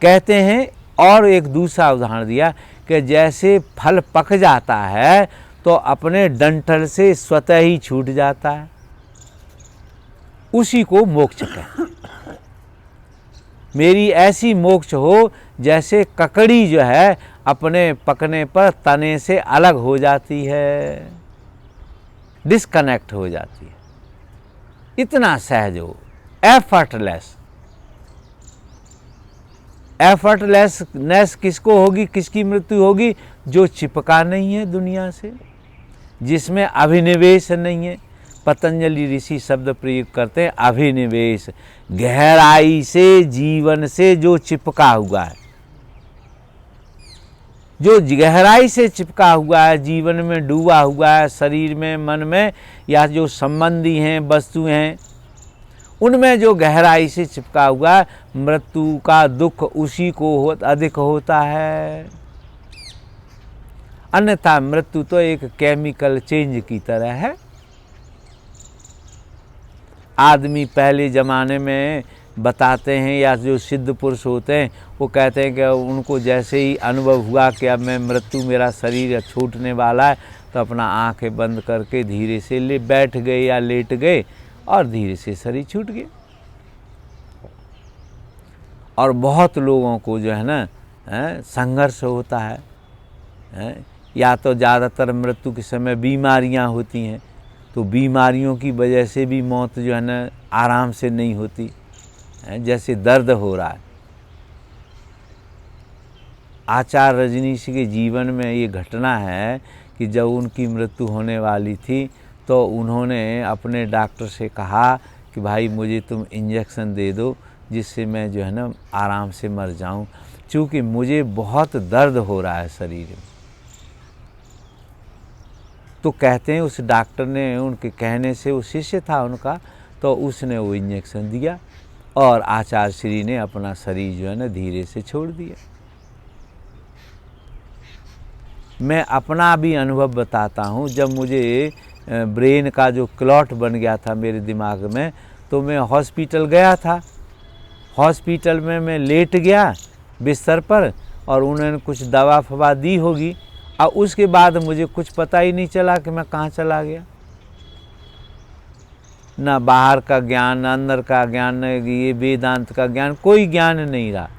कहते हैं। और एक दूसरा उदाहरण दिया कि जैसे फल पक जाता है तो अपने डंठल से स्वतः ही छूट जाता है, उसी को मोक्ष कहते हैं। मेरी ऐसी मोक्ष हो जैसे ककड़ी जो है अपने पकने पर तने से अलग हो जाती है, डिस्कनेक्ट हो जाती है, इतना सहज हो, एफर्टलेस। एफर्टलेसनेस किसको होगी, किसकी मृत्यु होगी? जो चिपका नहीं है दुनिया से, जिसमें अभिनिवेश नहीं है। पतंजलि ऋषि शब्द प्रयोग करते हैं अभिनिवेश, गहराई से जीवन से जो चिपका हुआ है, जो गहराई से चिपका हुआ है, जीवन में डूबा हुआ है, शरीर में, मन में, या जो संबंधी हैं, वस्तुएं हैं, उनमें जो गहराई से चिपका हुआ है, मृत्यु का दुख उसी को अधिक होता है। अन्यथा मृत्यु तो एक केमिकल चेंज की तरह है। आदमी पहले ज़माने में बताते हैं, या जो सिद्ध पुरुष होते हैं वो कहते हैं कि उनको जैसे ही अनुभव हुआ कि अब मैं मृत्यु, मेरा शरीर छूटने वाला है, तो अपना आंखें बंद करके धीरे से बैठ गए या लेट गए और धीरे से शरीर छूट गया। और बहुत लोगों को जो है ना संघर्ष होता है, या तो ज़्यादातर मृत्यु के समय बीमारियां होती हैं, तो बीमारियों की वजह से भी मौत जो है ना आराम से नहीं होती, जैसे दर्द हो रहा है। आचार्य रजनीश के जीवन में ये घटना है कि जब उनकी मृत्यु होने वाली थी तो उन्होंने अपने डॉक्टर से कहा कि भाई मुझे तुम इंजेक्शन दे दो जिससे मैं जो है ना आराम से मर जाऊं, क्योंकि मुझे बहुत दर्द हो रहा है शरीर में। तो कहते हैं उस डॉक्टर ने, उनके कहने से, वो शिष्य था उनका, तो उसने वो इंजेक्शन दिया और आचार्य श्री ने अपना शरीर जो है ना धीरे से छोड़ दिया। मैं अपना भी अनुभव बताता हूँ। जब मुझे ब्रेन का जो क्लॉट बन गया था मेरे दिमाग में, तो मैं हॉस्पिटल गया था। हॉस्पिटल में मैं लेट गया बिस्तर पर और उन्होंने कुछ दवा फवा दी होगी, और उसके बाद मुझे कुछ पता ही नहीं चला कि मैं कहाँ चला गया। ना बाहर का ज्ञान, ना अंदर का ज्ञान, न ये वेदांत का ज्ञान, कोई ज्ञान नहीं रहा।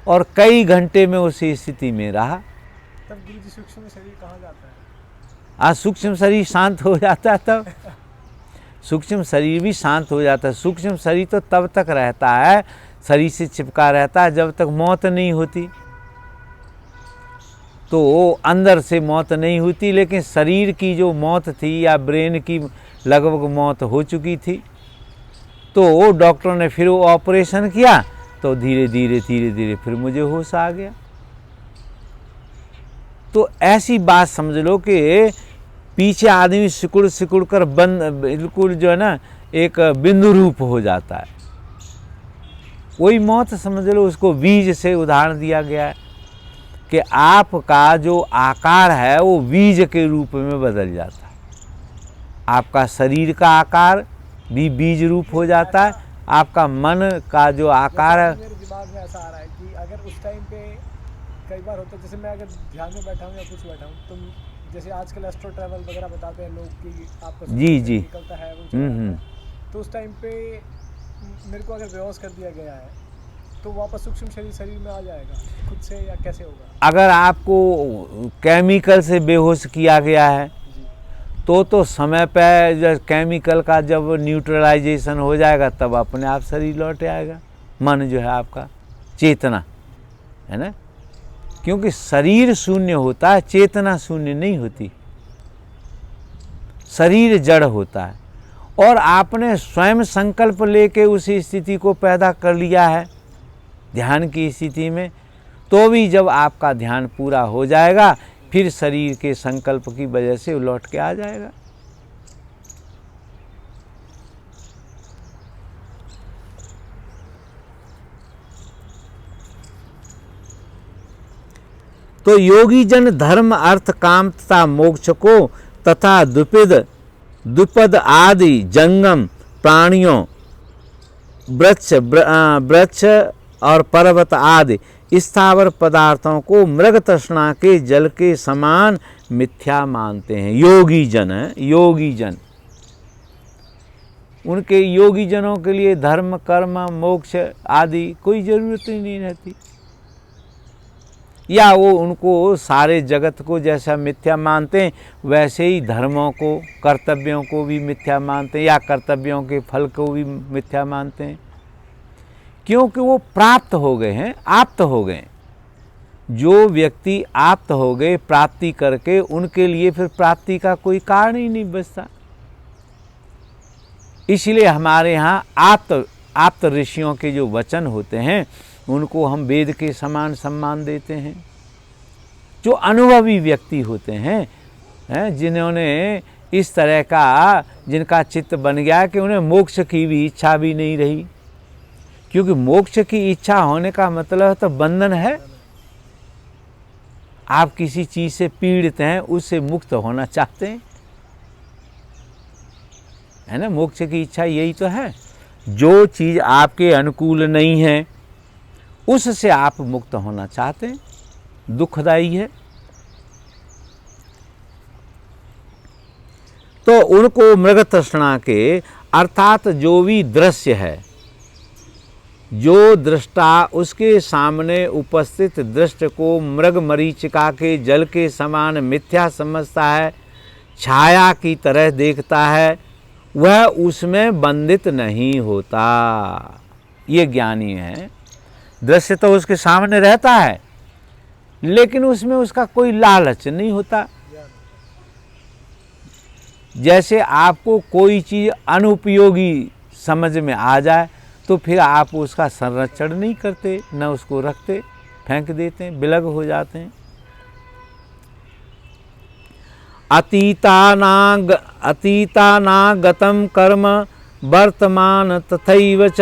और कई घंटे में उसी स्थिति में रहा। तब गुरु जी सूक्ष्म शरीर कहाँ जाता है? आज सूक्ष्म शरीर शांत हो जाता है, तब सूक्ष्म शरीर भी शांत हो जाता है। सूक्ष्म शरीर तो तब तक रहता है, शरीर से चिपका रहता है जब तक मौत नहीं होती। तो अंदर से मौत नहीं होती, लेकिन शरीर की जो मौत थी या ब्रेन की लगभग मौत हो चुकी थी। तो डॉक्टरों ने फिर वो ऑपरेशन किया, तो धीरे धीरे फिर मुझे होश आ गया। तो ऐसी बात समझ लो कि पीछे आदमी सिकुड़ कर बंद, बिल्कुल जो है ना एक बिंदु रूप हो जाता है। वही मौत समझ लो, उसको बीज से उदाहरण दिया गया है कि आपका जो आकार है वो बीज के रूप में बदल जाता है। आपका शरीर का आकार भी बीज रूप हो जाता है। आपका मन का जो आकार है, मेरे दिमाग में ऐसा आ रहा है कि अगर उस टाइम पे कई बार होता है, जैसे मैं अगर ध्यान में बैठा हूँ या कुछ बैठा हूँ, तुम जैसे आजकल एस्ट्रो ट्रैवल वगैरह बताते हैं लोग कि आपका जी निकलता है वो चला जाता है। तो उस टाइम पे मेरे को अगर बेहोश कर दिया गया है तो वापस सूक्ष्म शरीर में आ जाएगा खुद से, या कैसे होगा? अगर आपको केमिकल से बेहोश किया गया है तो समय पे जब केमिकल का जब न्यूट्रलाइजेशन हो जाएगा तब अपने आप शरीर लौट आएगा। मन जो है आपका चेतना है ना, क्योंकि शरीर शून्य होता है, चेतना शून्य नहीं होती। शरीर जड़ होता है और आपने स्वयं संकल्प लेके उसी स्थिति को पैदा कर लिया है ध्यान की स्थिति में। तो भी जब आपका ध्यान पूरा हो जाएगा फिर शरीर के संकल्प की वजह से वो लौट के आ जाएगा। तो योगी जन धर्म अर्थ काम तथा मोक्ष को तथा द्विपद आदि जंगम प्राणियों, वृक्ष और पर्वत आदि स्थावर पदार्थों को मृग तृष्णा के जल के समान मिथ्या मानते हैं। योगी जन है, योगी जन। उनके योगी जनों के लिए धर्म कर्म मोक्ष आदि कोई जरूरत ही नहीं रहती, या वो उनको सारे जगत को जैसा मिथ्या मानते हैं वैसे ही धर्मों को, कर्तव्यों को भी मिथ्या मानते हैं, या कर्तव्यों के फल को भी मिथ्या मानते हैं, क्योंकि वो प्राप्त हो गए हैं, आप्त हो गए। जो व्यक्ति आप्त हो गए प्राप्ति करके, उनके लिए फिर प्राप्ति का कोई कारण ही नहीं बचता। इसलिए हमारे यहाँ आप्त ऋषियों के जो वचन होते हैं उनको हम वेद के समान सम्मान देते हैं। जो अनुभवी व्यक्ति होते हैं, जिन्होंने इस तरह का जिनका चित्त बन गया कि उन्हें मोक्ष की भी इच्छा भी नहीं रही, क्योंकि मोक्ष की इच्छा होने का मतलब तो बंधन है। आप किसी चीज से पीड़ित हैं, उससे मुक्त होना चाहते हैं, है ना। मोक्ष की इच्छा यही तो है। जो चीज आपके अनुकूल नहीं है उससे आप मुक्त होना चाहते हैं, दुखदाई है। तो उनको मृग तृष्णा के अर्थात जो भी दृश्य है, जो दृष्टा उसके सामने उपस्थित दृश्य को मृग मरीचिका के जल के समान मिथ्या समझता है, छाया की तरह देखता है, वह उसमें बंधित नहीं होता। ये ज्ञानी है। दृश्य तो उसके सामने रहता है, लेकिन उसमें उसका कोई लालच नहीं होता। जैसे आपको कोई चीज अनुपयोगी समझ में आ जाए तो फिर आप उसका संरक्षण नहीं करते, न उसको रखते, फेंक देते हैं, विलग हो जाते हैं। अतीतानागतं कर्म वर्तमान तथैव च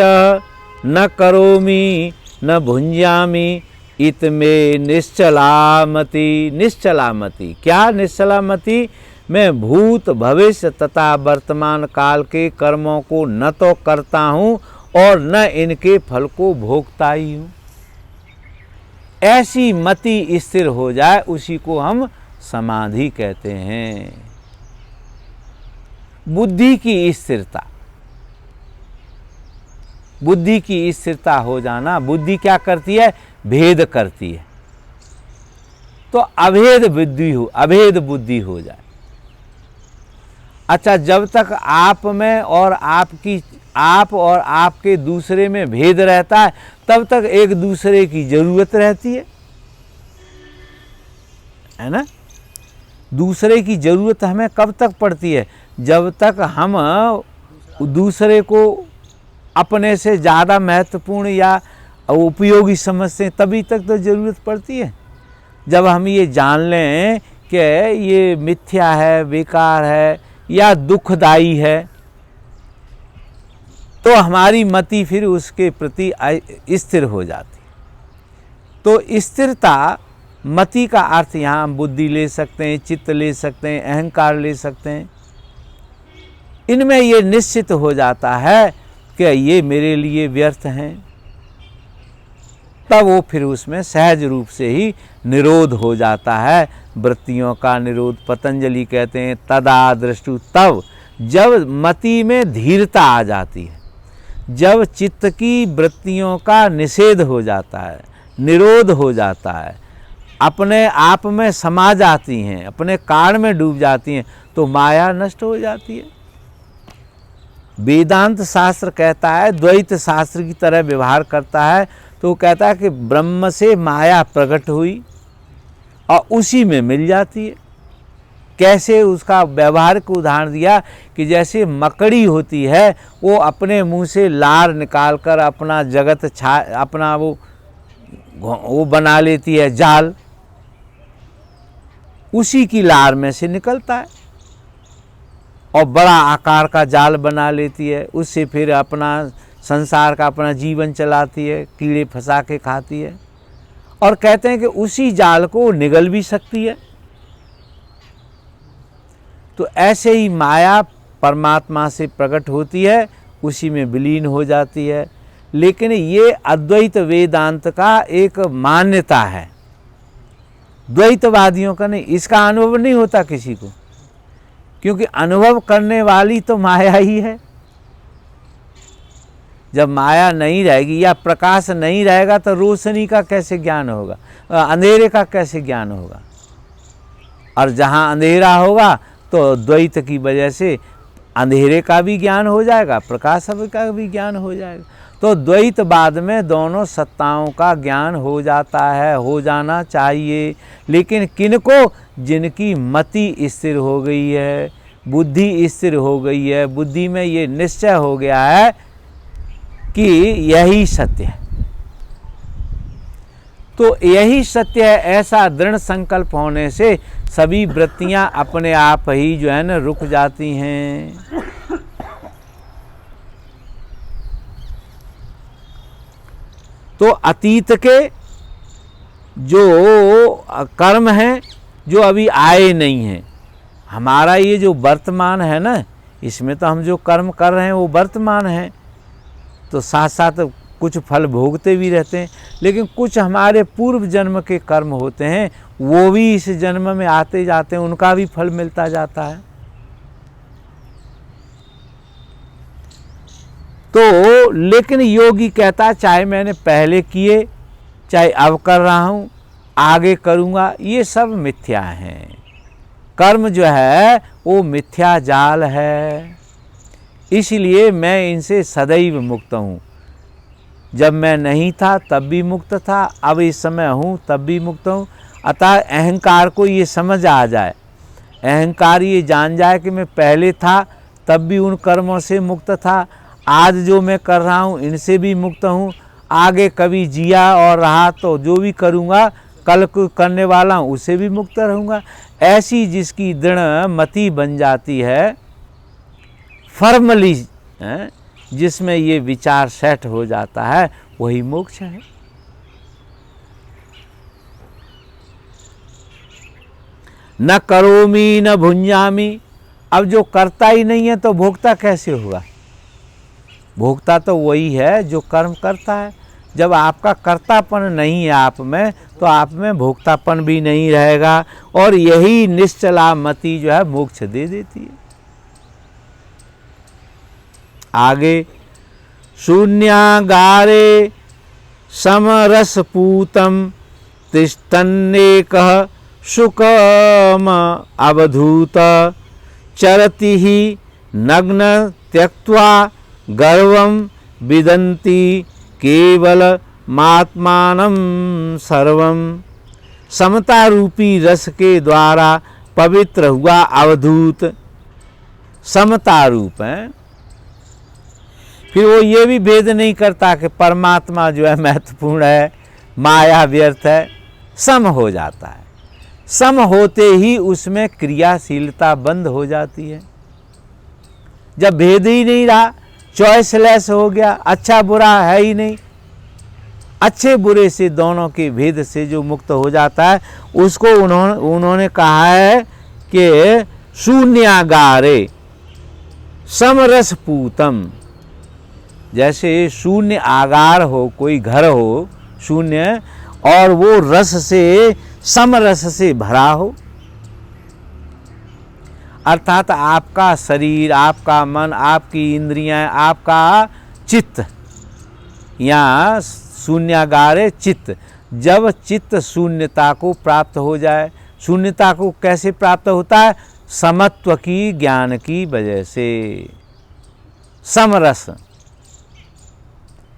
न करोमि न भुंजामि इत में निश्चलामति। निश्चलामति क्या? निश्चलामति मैं भूत भविष्य तथा वर्तमान काल के कर्मों को न तो करता हूँ और न इनके फल को भोगता ही हूँ। ऐसी मति स्थिर हो जाए उसी को हम समाधि कहते हैं। बुद्धि की स्थिरता, बुद्धि की स्थिरता हो जाना। बुद्धि क्या करती है? भेद करती है। तो अभेद बुद्धि हो जाए। अच्छा, जब तक आप में और आप और आपके दूसरे में भेद रहता है तब तक एक दूसरे की जरूरत रहती है ना। दूसरे की जरूरत हमें कब तक पड़ती है? जब तक हम दूसरे को अपने से ज़्यादा महत्वपूर्ण या उपयोगी समझते हैं, तभी तक तो जरूरत पड़ती है। जब हम ये जान लें कि ये मिथ्या है, बेकार है या दुखदाई है, तो हमारी मति फिर उसके प्रति स्थिर हो जाती। तो स्थिरता, मति का अर्थ यहाँ हम बुद्धि ले सकते हैं, चित्त ले सकते हैं, अहंकार ले सकते हैं। इनमें ये निश्चित हो जाता है कि ये मेरे लिए व्यर्थ हैं, तब वो फिर उसमें सहज रूप से ही निरोध हो जाता है। वृत्तियों का निरोध पतंजलि कहते हैं तदा दृष्टु। तब जब मति में धीरता आ जाती है, जब चित्त की वृत्तियों का निषेध हो जाता है, निरोध हो जाता है, अपने आप में समा जाती हैं, अपने कारण में डूब जाती हैं, तो माया नष्ट हो जाती है। वेदांत शास्त्र कहता है, द्वैत शास्त्र की तरह व्यवहार करता है, तो वो कहता है कि ब्रह्म से माया प्रकट हुई और उसी में मिल जाती है। कैसे? उसका व्यवहारिक उदाहरण दिया कि जैसे मकड़ी होती है, वो अपने मुंह से लार निकालकर अपना जगत अपना वो बना लेती है जाल, उसी की लार में से निकलता है और बड़ा आकार का जाल बना लेती है। उससे फिर अपना संसार का अपना जीवन चलाती है, कीड़े फंसा के खाती है। और कहते हैं कि उसी जाल को निगल भी सकती है। तो ऐसे ही माया परमात्मा से प्रकट होती है, उसी में विलीन हो जाती है। लेकिन ये अद्वैत वेदांत का एक मान्यता है, द्वैतवादियों का नहीं। इसका अनुभव नहीं होता किसी को, क्योंकि अनुभव करने वाली तो माया ही है। जब माया नहीं रहेगी या प्रकाश नहीं रहेगा तो रोशनी का कैसे ज्ञान होगा, अंधेरे का कैसे ज्ञान होगा। और जहाँ अंधेरा होगा तो द्वैत की वजह से अंधेरे का भी ज्ञान हो जाएगा, प्रकाश का भी ज्ञान हो जाएगा। तो द्वैतवाद में दोनों सत्ताओं का ज्ञान हो जाता है, हो जाना चाहिए। लेकिन किनको? जिनकी मति स्थिर हो गई है, बुद्धि स्थिर हो गई है, बुद्धि में ये निश्चय हो गया है कि यही सत्य है। तो यही सत्य है, ऐसा दृढ़ संकल्प होने से सभी वृत्तियां अपने आप ही जो है ना रुक जाती हैं। तो अतीत के जो कर्म हैं जो अभी आए नहीं हैं, हमारा ये जो वर्तमान है ना, इसमें तो हम जो कर्म कर रहे हैं वो वर्तमान है, तो साथ साथ कुछ फल भोगते भी रहते हैं, लेकिन कुछ हमारे पूर्व जन्म के कर्म होते हैं वो भी इस जन्म में आते जाते हैं, उनका भी फल मिलता जाता है। तो लेकिन योगी कहता चाहे मैंने पहले किए, चाहे अब कर रहा हूँ, आगे करूँगा, ये सब मिथ्या हैं। कर्म जो है वो मिथ्या जाल है, इसलिए मैं इनसे सदैव मुक्त हूँ। जब मैं नहीं था तब भी मुक्त था, अब इस समय हूँ तब भी मुक्त हूँ। अतः अहंकार को ये समझ आ जाए, अहंकार ये जान जाए कि मैं पहले था तब भी उन कर्मों से मुक्त था, आज जो मैं कर रहा हूँ इनसे भी मुक्त हूँ, आगे कभी जिया और रहा तो जो भी करूँगा कल को करने वाला हूँ उसे भी मुक्त रहूँगा। ऐसी जिसकी दृढ़ मति बन जाती है, फॉर्मली जिसमें ये विचार सेट हो जाता है, वही मोक्ष है। न करोमी न भुंजामी, अब जो करता ही नहीं है तो भोक्ता कैसे होगा? भोक्ता तो वही है जो कर्म करता है। जब आपका कर्तापन नहीं है आप में, तो आप में भोक्तापन भी नहीं रहेगा, और यही निश्चला मति जो है मोक्ष दे देती है। आगे शून्यागारे समरसपूतम तिष्ठन्नेकः शुकम अवधूत चरति ही नग्न त्यक्त्वा गर्वं विदन्ति केवल मात्मानं सर्वं। समता रूपी रस के द्वारा पवित्र हुआ अवधूत, समता रूप है। फिर वो ये भी भेद नहीं करता कि परमात्मा जो है महत्वपूर्ण है, माया व्यर्थ है, सम हो जाता है। सम होते ही उसमें क्रियाशीलता बंद हो जाती है। जब भेद ही नहीं रहा, चॉइसलेस हो गया, अच्छा बुरा है ही नहीं, अच्छे बुरे से दोनों के भेद से जो मुक्त हो जाता है, उसको उन्होंने कहा है कि शून्यागारे समरसपूतम। जैसे शून्य आगार हो, कोई घर हो शून्य, और वो रस से, समरस से भरा हो, अर्थात आपका शरीर, आपका मन, आपकी इंद्रियां, आपका चित्त, या शून्यागारे चित्त। जब चित्त शून्यता को प्राप्त हो जाए, शून्यता को कैसे प्राप्त होता है? समत्व की ज्ञान की वजह से। समरस,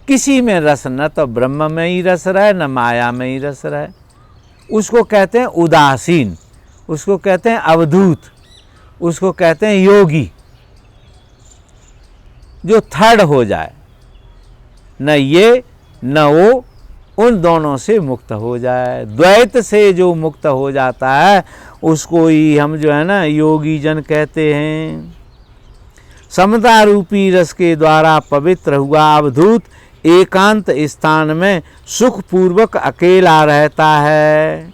किसी में रस, न तो ब्रह्म में ही रस रहे न माया में ही रस रहे, उसको कहते हैं उदासीन, उसको कहते हैं अवधूत, उसको कहते हैं योगी। जो थर्ड हो जाए, न ये न वो, उन दोनों से मुक्त हो जाए, द्वैत से जो मुक्त हो जाता है उसको ही हम जो है ना योगी जन कहते हैं। समता रूपी रस के द्वारा पवित्र हुआ अवधूत एकांत स्थान में सुखपूर्वक अकेला रहता है।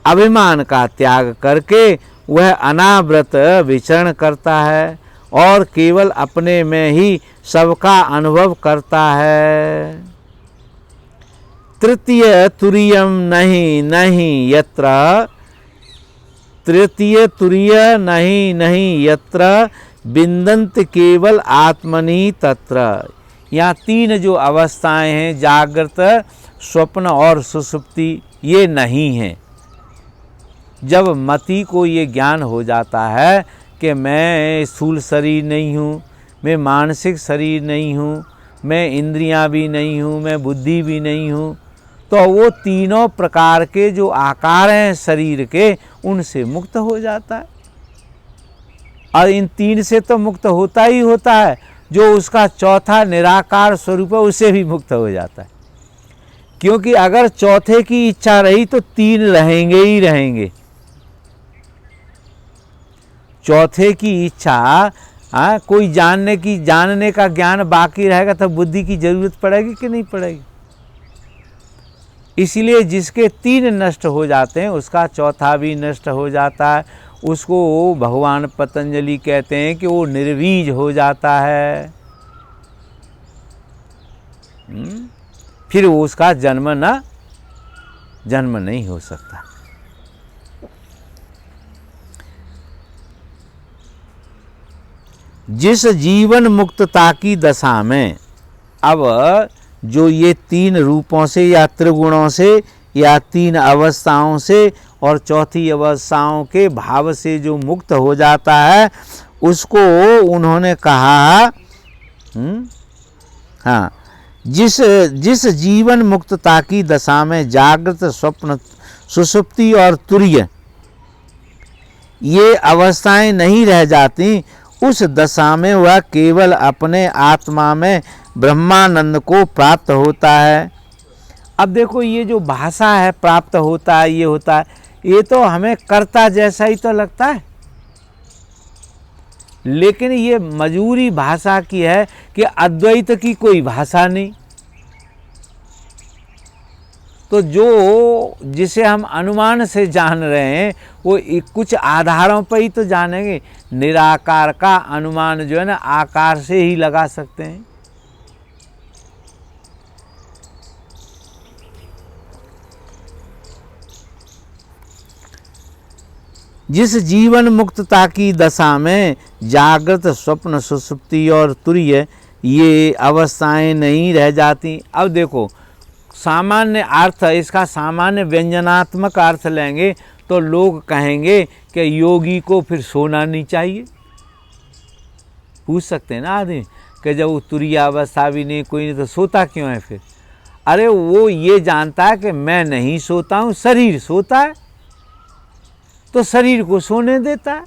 अभिमान का त्याग करके वह अनावृत विचरण करता है और केवल अपने में ही सबका अनुभव करता है। तृतीय तुरीयम नहीं नहीं यत्र, तृतीय तुरीय नहीं नहीं यत्र बिंदंत केवल आत्मनि तत्र। यहाँ तीन जो अवस्थाएं हैं, जागृत, स्वप्न और सुषुप्ति, ये नहीं हैं। जब मति को ये ज्ञान हो जाता है कि मैं स्थूल शरीर नहीं हूँ, मैं मानसिक शरीर नहीं हूँ, मैं इंद्रियां भी नहीं हूँ, मैं बुद्धि भी नहीं हूँ, तो वो तीनों प्रकार के जो आकार हैं शरीर के, उनसे मुक्त हो जाता है। और इन तीन से तो मुक्त होता ही होता है, जो उसका चौथा निराकार स्वरूप है उससे भी मुक्त हो जाता है। क्योंकि अगर चौथे की इच्छा रही तो तीन रहेंगे ही रहेंगे। चौथे की इच्छा, कोई जानने का ज्ञान बाकी रहेगा तब बुद्धि की जरूरत पड़ेगी कि नहीं पड़ेगी। इसलिए जिसके 3 नष्ट हो जाते हैं उसका चौथा भी नष्ट हो जाता है। उसको भगवान पतंजलि कहते हैं कि वो निर्वीज हो जाता है। फिर उसका जन्म नहीं हो सकता। जिस जीवन मुक्तता की दशा में, अब जो ये 3 रूपों से या त्रिगुणों से या 3 अवस्थाओं से और चौथी अवस्थाओं के भाव से जो मुक्त हो जाता है, उसको उन्होंने कहा हाँ, जिस जीवन मुक्तता की दशा में जागृत, स्वप्न, सुषुप्ति और तुर्य ये अवस्थाएं नहीं रह जाती, उस दशा में वह केवल अपने आत्मा में ब्रह्मानंद को प्राप्त होता है। अब देखो ये जो भाषा है, प्राप्त होता है, ये होता है, ये तो हमें कर्ता जैसा ही तो लगता है, लेकिन ये मजूरी भाषा की है कि अद्वैत की कोई भाषा नहीं। तो जो जिसे हम अनुमान से जान रहे हैं वो कुछ आधारों पर ही तो जानेंगे। निराकार का अनुमान जो है ना आकार से ही लगा सकते हैं। जिस जीवन मुक्तता की दशा में जागृत, स्वप्न, सुषुप्ति और तुर्य ये अवस्थाएं नहीं रह जाती। अब देखो सामान्य अर्थ, इसका सामान्य व्यंजनात्मक अर्थ लेंगे तो लोग कहेंगे कि योगी को फिर सोना नहीं चाहिए। पूछ सकते हैं ना आदमी कि जब वो तुरीय अवस्था भी नहीं, कोई नहीं, तो सोता क्यों है फिर? अरे वो ये जानता है कि मैं नहीं सोता हूँ, शरीर सोता है, तो शरीर को सोने देता है।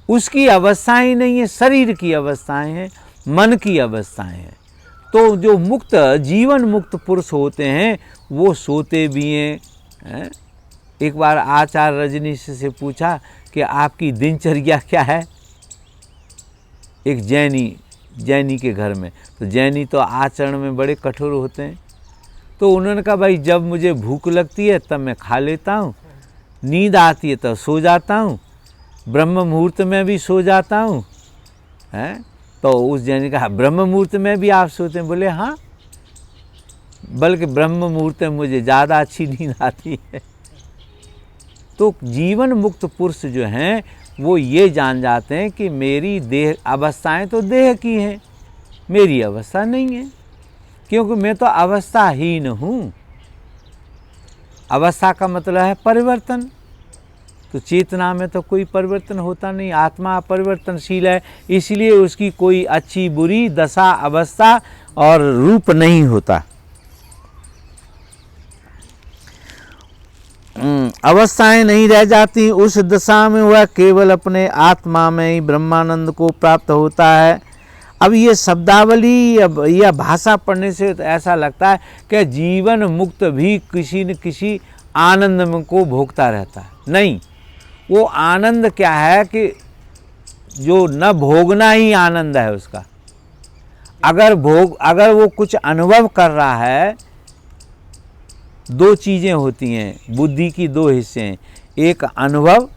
उसकी अवस्थाएं नहीं है, शरीर की अवस्थाएं हैं, मन की अवस्थाएं हैं। तो जो मुक्त, जीवन मुक्त पुरुष होते हैं वो सोते भी हैं। एक बार आचार्य रजनीश से पूछा कि आपकी दिनचर्या क्या है, एक जैनी के घर में। तो जैनी तो आचरण में बड़े कठोर होते हैं। तो उन्होंने कहा भाई जब मुझे भूख लगती है तब मैं खा लेता हूँ, नींद आती है तब सो जाता हूँ, ब्रह्म मुहूर्त में भी सो जाता हूँ। हैं? तो उस जैन ने कहा ब्रह्म मुहूर्त में भी आप सोते हैं? बोले हाँ, बल्कि ब्रह्म मुहूर्त में मुझे ज़्यादा अच्छी नींद आती है। तो जीवन मुक्त पुरुष जो हैं वो ये जान जाते हैं कि मेरी देह अवस्थाएं तो देह की हैं, मेरी अवस्था नहीं है, क्योंकि मैं तो अवस्थाहीन हूँ। अवस्था का मतलब है परिवर्तन। तो चेतना में तो कोई परिवर्तन होता नहीं, आत्मा परिवर्तनशील है, इसलिए उसकी कोई अच्छी बुरी दशा, अवस्था और रूप नहीं होता। अवस्थाएं नहीं रह जाती, उस दशा में वह केवल अपने आत्मा में ही ब्रह्मानंद को प्राप्त होता है। अब ये शब्दावली या भाषा पढ़ने से तो ऐसा लगता है कि जीवन मुक्त भी किसी न किसी आनंद को भोगता रहता है। नहीं, वो आनंद क्या है कि जो न भोगना ही आनंद है उसका। अगर वो कुछ अनुभव कर रहा है, 2 चीज़ें होती हैं, बुद्धि की 2 हिस्से हैं, एक अनुभव,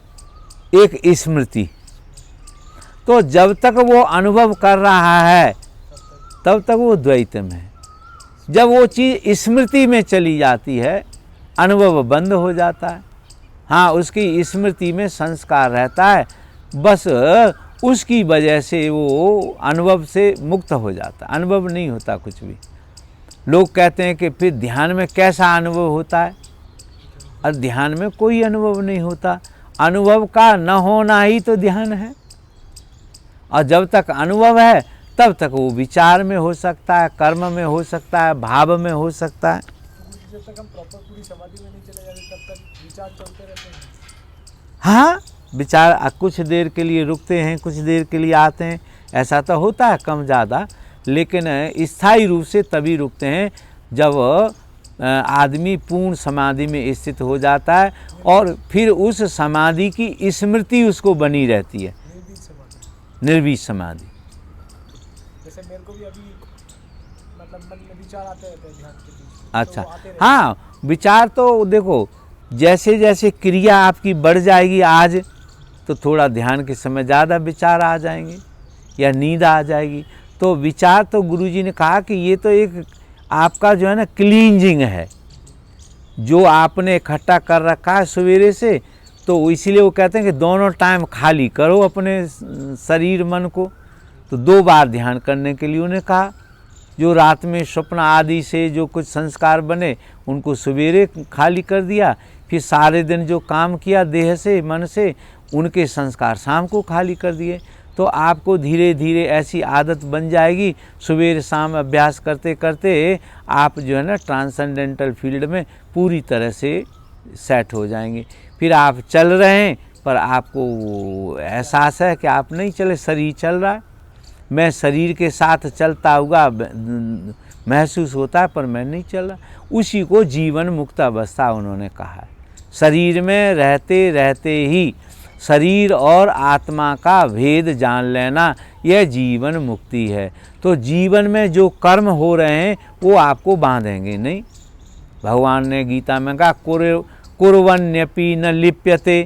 एक स्मृति। तो जब तक वो अनुभव कर रहा है तब तक वो द्वैत में है। जब वो चीज़ स्मृति में चली जाती है, अनुभव बंद हो जाता है। हाँ, उसकी स्मृति में संस्कार रहता है, बस उसकी वजह से वो अनुभव से मुक्त हो जाता है। अनुभव नहीं होता कुछ भी। लोग कहते हैं कि फिर ध्यान में कैसा अनुभव होता है? और ध्यान में कोई अनुभव नहीं होता। अनुभव का न होना ही तो ध्यान है। और जब तक अनुभव है तब तक वो विचार में हो सकता है, कर्म में हो सकता है, भाव में हो सकता है। जब तक हम प्रॉपर पूरी समाधि में नहीं चले जाते तब तक विचार चलते रहते हैं। हाँ, विचार कुछ देर के लिए रुकते हैं, कुछ देर के लिए आते हैं, ऐसा तो होता है कम ज़्यादा, लेकिन स्थायी रूप से तभी रुकते हैं जब आदमी पूर्ण समाधि में स्थित हो जाता है और फिर उस समाधि की स्मृति उसको बनी रहती है, निर्बीज समाधि। निर्बीज समाधि। जैसे मेरे को भी अभी मतलब मन में विचार आते रहते हैं ध्यान के बीच, अच्छा, तो वो आते रहते हाँ, विचार तो देखो जैसे जैसे क्रिया आपकी बढ़ जाएगी, आज तो थोड़ा ध्यान के समय ज़्यादा विचार आ जाएंगे या नींद आ जाएगी। तो विचार तो गुरुजी ने कहा कि ये तो एक आपका जो है ना क्लींजिंग है, जो आपने इकट्ठा कर रखा है सवेरे से, तो इसीलिए वो कहते हैं कि दोनों टाइम खाली करो अपने शरीर मन को। तो 2 बार ध्यान करने के लिए उन्हें कहा। जो रात में स्वप्न आदि से जो कुछ संस्कार बने उनको सवेरे खाली कर दिया, फिर सारे दिन जो काम किया देह से मन से उनके संस्कार शाम को खाली कर दिए। तो आपको धीरे धीरे ऐसी आदत बन जाएगी, सवेरे शाम अभ्यास करते करते आप जो है ना ट्रांसेंडेंटल फील्ड में पूरी तरह से सेट हो जाएंगे। फिर आप चल रहे हैं पर आपको एहसास है कि आप नहीं चले, शरीर चल रहा है, मैं शरीर के साथ चलता हुआ महसूस होता है पर मैं नहीं चल रहा। उसी को जीवन मुक्त अवस्था उन्होंने कहा है। शरीर में रहते रहते ही शरीर और आत्मा का भेद जान लेना, यह जीवन मुक्ति है। तो जीवन में जो कर्म हो रहे हैं वो आपको बांधेंगे नहीं। भगवान ने गीता में कहा कुर्वन्यपि न लिप्यते।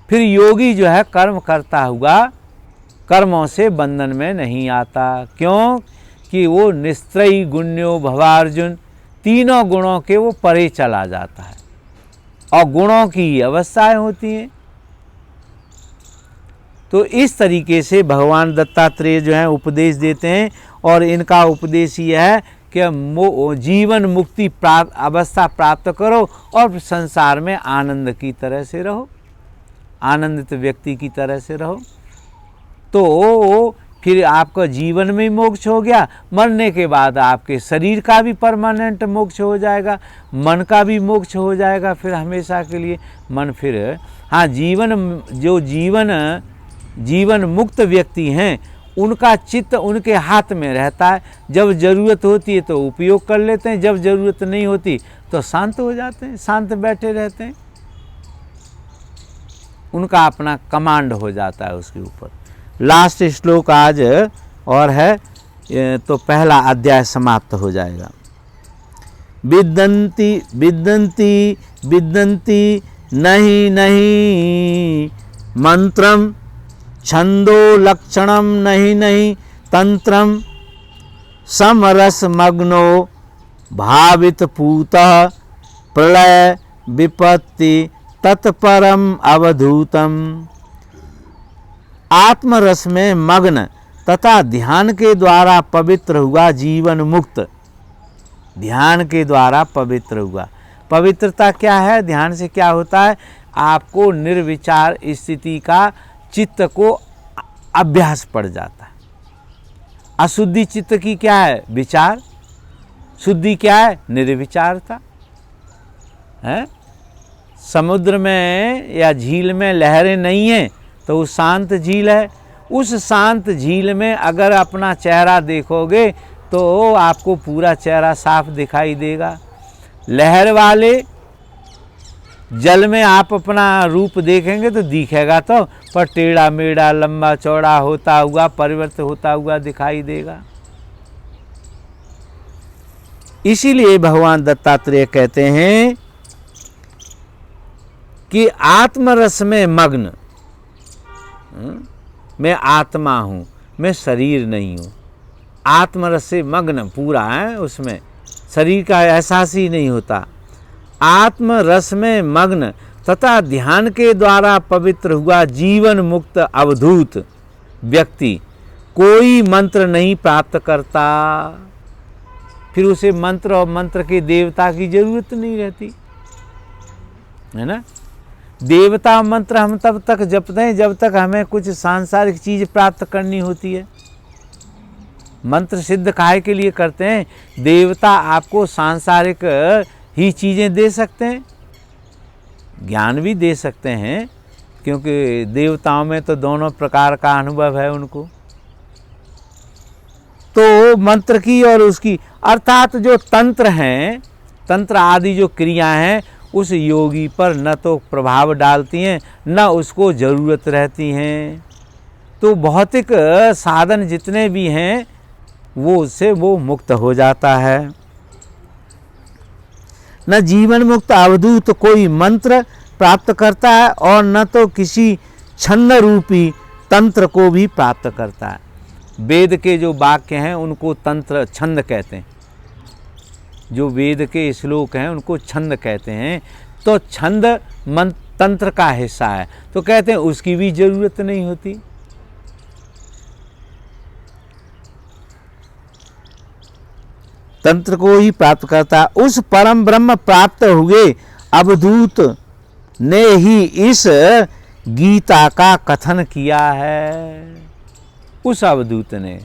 फिर योगी जो है कर्म करता हुआ कर्मों से बंधन में नहीं आता। क्यों? कि वो निस्त्रयी गुण्यो भवार्जुन, तीनों गुणों के वो परे चला जाता है और गुणों की अवस्थाएं होती हैं। तो इस तरीके से भगवान दत्तात्रेय जो है उपदेश देते हैं और इनका उपदेश यह है कि जीवन मुक्ति अवस्था प्राप्त करो और संसार में आनंद की तरह से रहो, आनंदित व्यक्ति की तरह से रहो। तो फिर आपका जीवन में मोक्ष हो गया, मरने के बाद आपके शरीर का भी परमानेंट मोक्ष हो जाएगा, मन का भी मोक्ष हो जाएगा फिर हमेशा के लिए। मन फिर हाँ, जीवन मुक्त व्यक्ति हैं उनका चित्त उनके हाथ में रहता है। जब ज़रूरत होती है तो उपयोग कर लेते हैं, जब ज़रूरत नहीं होती तो शांत हो जाते हैं, शांत बैठे रहते हैं। उनका अपना कमांड हो जाता है उसके ऊपर। लास्ट श्लोक आज और है तो पहला अध्याय समाप्त हो जाएगा। विद्यन्ति विद्यन्ति विद्यन्ति नहीं नहीं मंत्रम, छंदो लक्षणम नहीं नहीं तंत्रम, समरस मग्नो भावित पूतः, प्रलय विपत्ति तत्परम अवधूतम। आत्मरस में मग्न तथा ध्यान के द्वारा पवित्र हुआ जीवन मुक्त, ध्यान के द्वारा पवित्र हुआ। पवित्रता क्या है? ध्यान से क्या होता है? आपको निर्विचार स्थिति का चित्त को अभ्यास पड़ जाता है। अशुद्धि चित्त की क्या है? विचार। शुद्धि क्या है? निर्विचारता है। समुद्र में या झील में लहरें नहीं हैं तो वो शांत झील है। उस शांत झील में अगर अपना चेहरा देखोगे तो आपको पूरा चेहरा साफ दिखाई देगा। लहर वाले जल में आप अपना रूप देखेंगे तो दिखेगा तो, पर टेढ़ा मेढ़ा लंबा चौड़ा होता हुआ परिवर्तित होता हुआ दिखाई देगा। इसीलिए भगवान दत्तात्रेय कहते हैं कि आत्मरस में मग्न, मैं आत्मा हूं, मैं शरीर नहीं हूं। आत्मरस से मग्न पूरा है, उसमें शरीर का एहसास ही नहीं होता। आत्मरस में मग्न तथा ध्यान के द्वारा पवित्र हुआ जीवन मुक्त अवधूत व्यक्ति कोई मंत्र नहीं प्राप्त करता। फिर उसे मंत्र और मंत्र के देवता की जरूरत नहीं रहती है ना। देवता मंत्र हम तब तक जपते हैं जब तक हमें कुछ सांसारिक चीज प्राप्त करनी होती है। मंत्र सिद्ध काहे के लिए करते हैं? देवता आपको सांसारिक ही चीजें दे सकते हैं, ज्ञान भी दे सकते हैं, क्योंकि देवताओं में तो दोनों प्रकार का अनुभव है उनको। तो मंत्र की और उसकी अर्थात जो तंत्र हैं तंत्र आदि जो क्रिया हैं उस योगी पर न तो प्रभाव डालती हैं न उसको ज़रूरत रहती हैं। तो भौतिक साधन जितने भी हैं वो उससे वो मुक्त हो जाता है। न जीवन मुक्त अवधूत कोई मंत्र प्राप्त करता है और न तो किसी छंद रूपी तंत्र को भी प्राप्त करता है। वेद के जो वाक्य हैं उनको तंत्र छंद कहते हैं, जो वेद के श्लोक हैं उनको छंद कहते हैं। तो छंद तंत्र का हिस्सा है, तो कहते हैं उसकी भी जरूरत नहीं होती। तंत्र को ही प्राप्त करता है। उस परम ब्रह्म प्राप्त हुए अवधूत ने ही इस गीता का कथन किया है, उस अवधूत ने।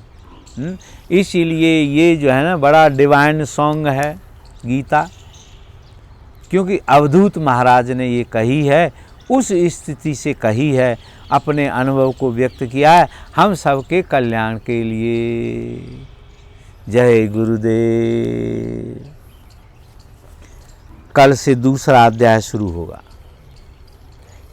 इसीलिए ये जो है ना बड़ा डिवाइन सॉन्ग है गीता, क्योंकि अवधूत महाराज ने ये कही है, उस स्थिति से कही है, अपने अनुभव को व्यक्त किया है हम सबके कल्याण के लिए। जय गुरुदेव। कल से दूसरा अध्याय शुरू होगा।